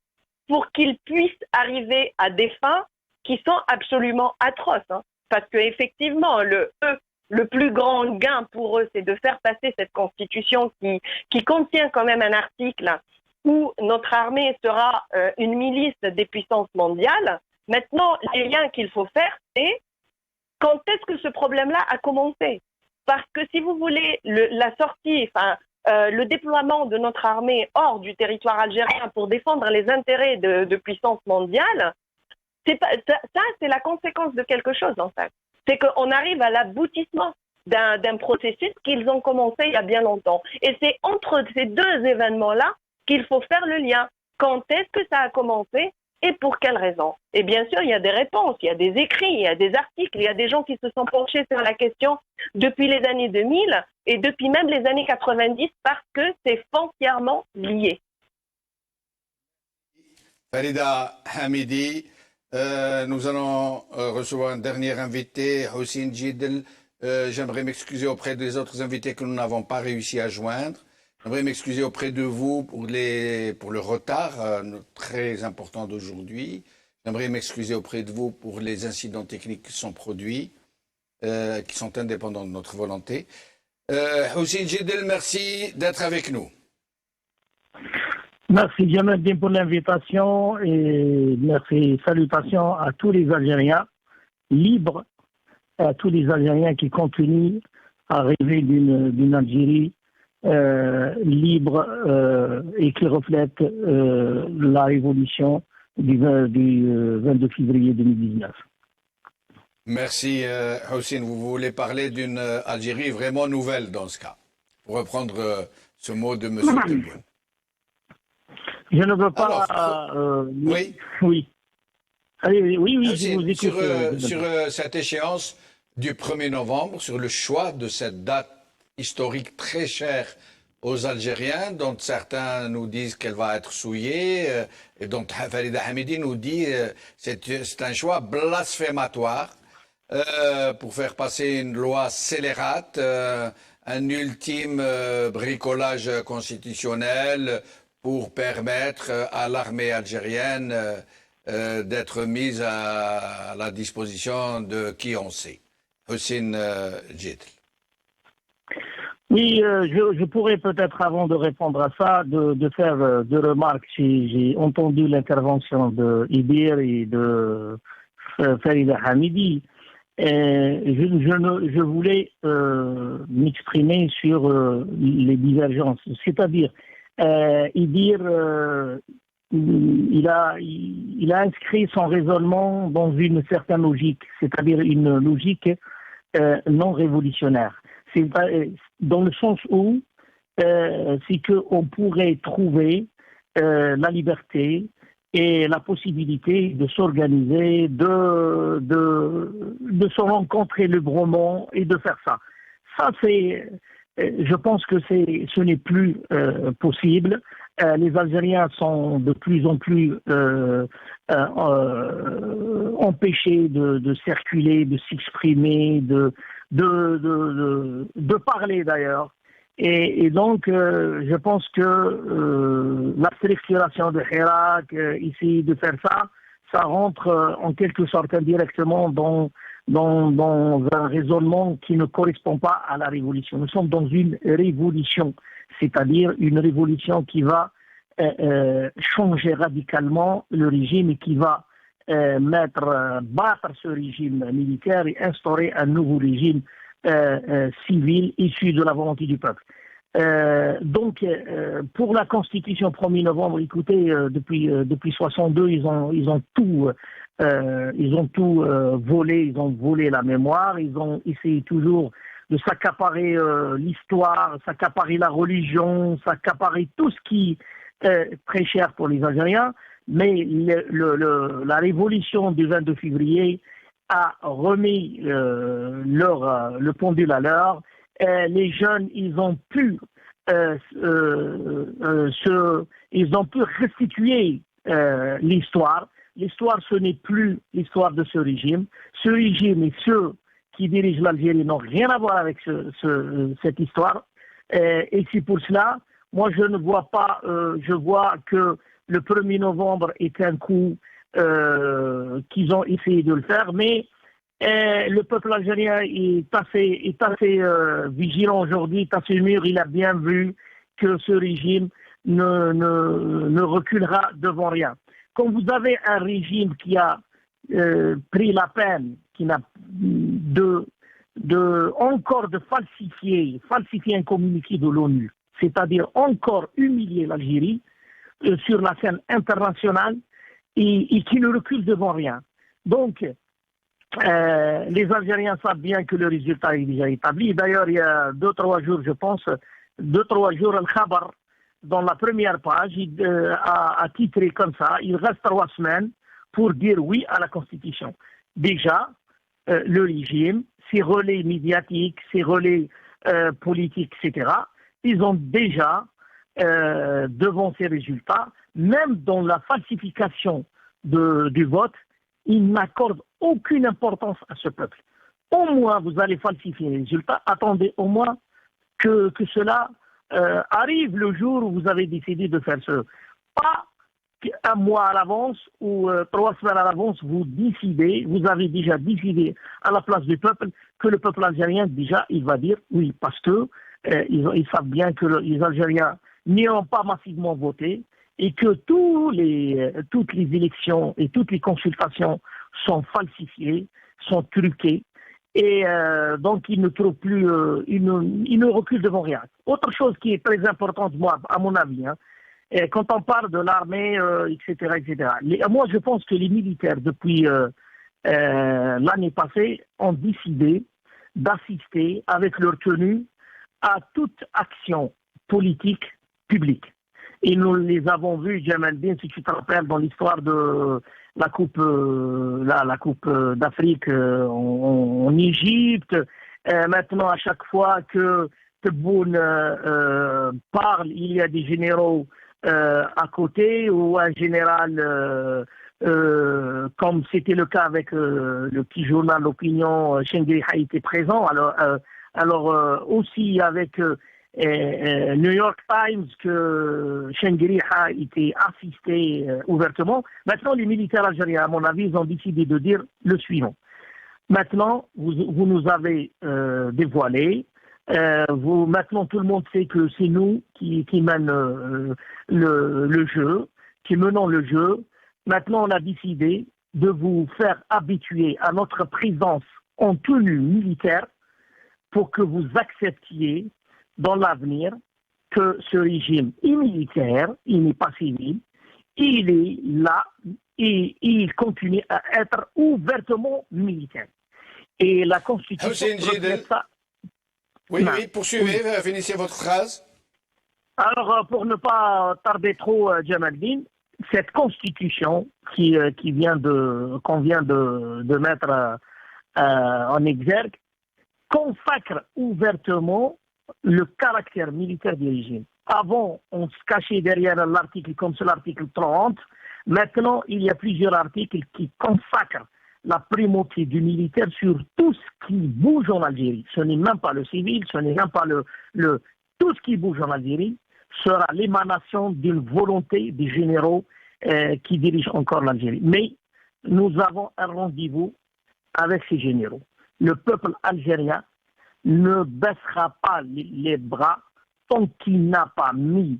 pour qu'ils puissent arriver à des fins qui sont absolument atroces. Hein. Parce qu'effectivement, le plus grand gain pour eux, c'est de faire passer cette constitution qui contient quand même un article où notre armée sera une milice des puissances mondiales. Maintenant, les liens qu'il faut faire, c'est quand est-ce que ce problème-là a commencé? Parce que si vous voulez, la sortie, le déploiement de notre armée hors du territoire algérien pour défendre les intérêts de puissances mondiales, c'est la conséquence de quelque chose, en fait. C'est qu'on arrive à l'aboutissement d'un processus qu'ils ont commencé il y a bien longtemps. Et c'est entre ces deux événements-là qu'il faut faire le lien. Quand est-ce que ça a commencé et pour quelles raisons? Et bien sûr, il y a des réponses, il y a des écrits, il y a des articles, il y a des gens qui se sont penchés sur la question depuis les années 2000 et depuis même les années 90 parce que c'est foncièrement lié. Farida Hamidi, nous allons recevoir un dernier invité, Hossein Djidel. J'aimerais m'excuser auprès des autres invités que nous n'avons pas réussi à joindre. J'aimerais m'excuser auprès de vous pour le retard très important d'aujourd'hui. J'aimerais m'excuser auprès de vous pour les incidents techniques qui sont produits, qui sont indépendants de notre volonté. Hossein Djidel, merci d'être avec nous. Merci Djamaldine pour l'invitation et merci, salutations à tous les Algériens libres, à tous les Algériens qui continuent à rêver d'une Algérie libre et qui reflète la révolution du 22 février 2019. Merci Hossein. Vous voulez parler d'une Algérie vraiment nouvelle dans ce cas, pour reprendre ce mot de M. Tebboune. Je ne veux pas... Alors, oui. Oui. Allez, oui, Hossein, je vous écoute. sur cette échéance du 1er novembre, sur le choix de cette date historique très chère aux Algériens, dont certains nous disent qu'elle va être souillée, et dont Farida Hamidi nous dit c'est un choix blasphématoire pour faire passer une loi scélérate, un ultime bricolage constitutionnel pour permettre à l'armée algérienne d'être mise à la disposition de qui on sait. Hossein Djidel. Oui, je pourrais peut-être, avant de répondre à ça, de faire deux remarques. J'ai entendu l'intervention de Idir et de Farida Hamidi. Je voulais m'exprimer sur les divergences. C'est-à-dire, Idir, il a inscrit son raisonnement dans une certaine logique, c'est-à-dire une logique non révolutionnaire. C'est dans le sens où c'est qu'on pourrait trouver la liberté et la possibilité de s'organiser, de se rencontrer librement et de faire ça. Ça, je pense que ce n'est plus possible. Les Algériens sont de plus en plus empêchés de circuler, de s'exprimer, de parler d'ailleurs. Et donc, je pense que la structuration de Hirak, essayer de faire ça rentre en quelque sorte indirectement dans un raisonnement qui ne correspond pas à la révolution. Nous sommes dans une révolution, c'est-à-dire une révolution qui va changer radicalement le régime et qui va battre ce régime militaire et instaurer un nouveau régime civil issu de la volonté du peuple. Donc, pour la Constitution 1er novembre, écoutez, depuis 62, ils ont tout volé, ils ont volé la mémoire, ils ont essayé toujours de s'accaparer l'histoire, s'accaparer la religion, s'accaparer tout ce qui est très cher pour les Algériens. Mais la révolution du 22 février a remis le pendule à l'heure. Les jeunes, ils ont pu restituer l'histoire. L'histoire, ce n'est plus l'histoire de ce régime. Ce régime et ceux qui dirigent l'Algérie n'ont rien à voir avec cette histoire. Et c'est pour cela, moi je ne vois pas, je vois que le 1er novembre est un coup qu'ils ont essayé de le faire, mais le peuple algérien est assez vigilant aujourd'hui, est assez mûr. Il a bien vu que ce régime ne reculera devant rien. Quand vous avez un régime qui a pris la peine, qui n'a encore de falsifier un communiqué de l'ONU, c'est-à-dire encore humilier l'Algérie sur la scène internationale et qui ne recule devant rien. Donc, les Algériens savent bien que le résultat est déjà établi. D'ailleurs, il y a 2-3 jours, je pense, Al-Khabar, dans la première page, a titré comme ça, il reste 3 semaines pour dire oui à la Constitution. Déjà, le régime, ses relais médiatiques, ses relais politiques, etc., ils ont déjà, devant ces résultats, même dans la falsification du vote, ils n'accordent aucune importance à ce peuple. Au moins, vous allez falsifier les résultats, attendez au moins que cela arrive le jour où vous avez décidé de faire ce. Pas un mois à l'avance ou 3 semaines à l'avance, vous décidez, vous avez déjà décidé à la place du peuple que le peuple algérien, déjà, il va dire oui, parce que ils savent bien que les Algériens n'iront pas massivement voter et que toutes les élections et toutes les consultations sont falsifiées, sont truquées. Et donc, ils ne trouvent plus, ils ne reculent devant rien. Autre chose qui est très importante, moi, à mon avis, hein, quand on parle de l'armée, etc., etc., moi, je pense que les militaires, depuis l'année passée, ont décidé d'assister avec leur tenue à toute action politique publique. Et nous les avons vus, Jamal Din, si tu te rappelles, dans l'histoire de la Coupe, la coupe d'Afrique en Égypte. Maintenant, à chaque fois que Tebboune parle, il y a des généraux à côté, ou un général, comme c'était le cas avec le petit journal L'Opinion, Chengriha était présent. Alors aussi avec New York Times, que Chengriha était assisté ouvertement. Maintenant, les militaires algériens, à mon avis, ils ont décidé de dire le suivant. Maintenant, vous nous avez dévoilé. Maintenant, tout le monde sait que c'est nous qui mènent le jeu, qui menons le jeu. Maintenant, on a décidé de vous faire habituer à notre présence en tenue militaire pour que vous acceptiez dans l'avenir que ce régime est militaire, il n'est pas civil, il est là et il continue à être ouvertement militaire. Et la Constitution reflète ça. Oui, poursuivez, finissez votre phrase. Alors, pour ne pas tarder trop, Jamal Din, cette Constitution qu'on vient de mettre en exergue consacre ouvertement le caractère militaire du régime. Avant, on se cachait derrière l'article comme c'est l'article 30. Maintenant, il y a plusieurs articles qui consacrent la primauté du militaire sur tout ce qui bouge en Algérie. Ce n'est même pas le civil, ce n'est même pas tout ce qui bouge en Algérie sera l'émanation d'une volonté des généraux qui dirigent encore l'Algérie. Mais nous avons un rendez-vous avec ces généraux. Le peuple algérien ne baissera pas les bras tant qu'il n'a pas mis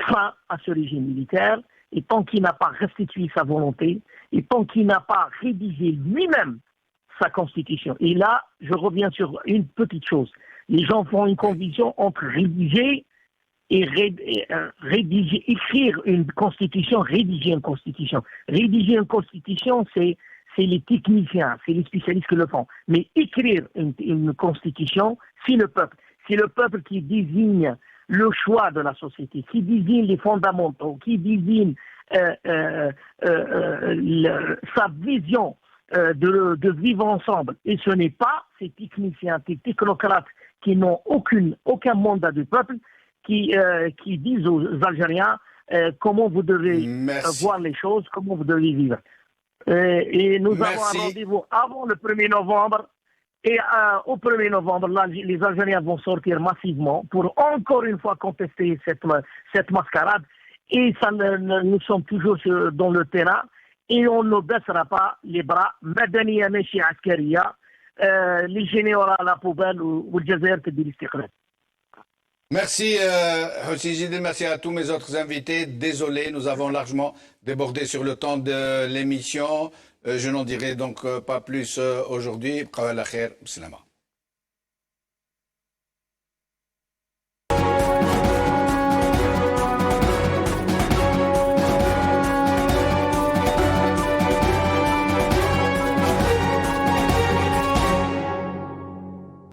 fin à ce régime militaire et tant qu'il n'a pas restitué sa volonté et tant qu'il n'a pas rédigé lui-même sa constitution. Et là, je reviens sur une petite chose. Les gens font une confusion entre rédiger et rédiger, écrire une constitution, rédiger une constitution. Rédiger une constitution, c'est les techniciens, c'est les spécialistes qui le font. Mais écrire une constitution, c'est le peuple. C'est le peuple qui désigne le choix de la société, qui désigne les fondamentaux, qui désigne sa vision de vivre ensemble. Et ce n'est pas ces techniciens, ces technocrates qui n'ont aucun mandat du peuple qui disent aux Algériens comment vous devez voir les choses, comment vous devez vivre. Et nous avons un rendez-vous avant le 1er novembre. Et au 1er novembre, là, les Algériens vont sortir massivement pour encore une fois contester cette mascarade. Et nous sommes toujours dans le terrain et on ne baissera pas les bras. Madaniya Meshi Askariya, les généraux à la poubelle ou le Jazair Teddy l'Istiqlal. Merci, Hossein Jdel, merci à tous mes autres invités. Désolé, nous avons largement débordé sur le temps de l'émission. Je n'en dirai donc pas plus aujourd'hui. Qawal khair, salama.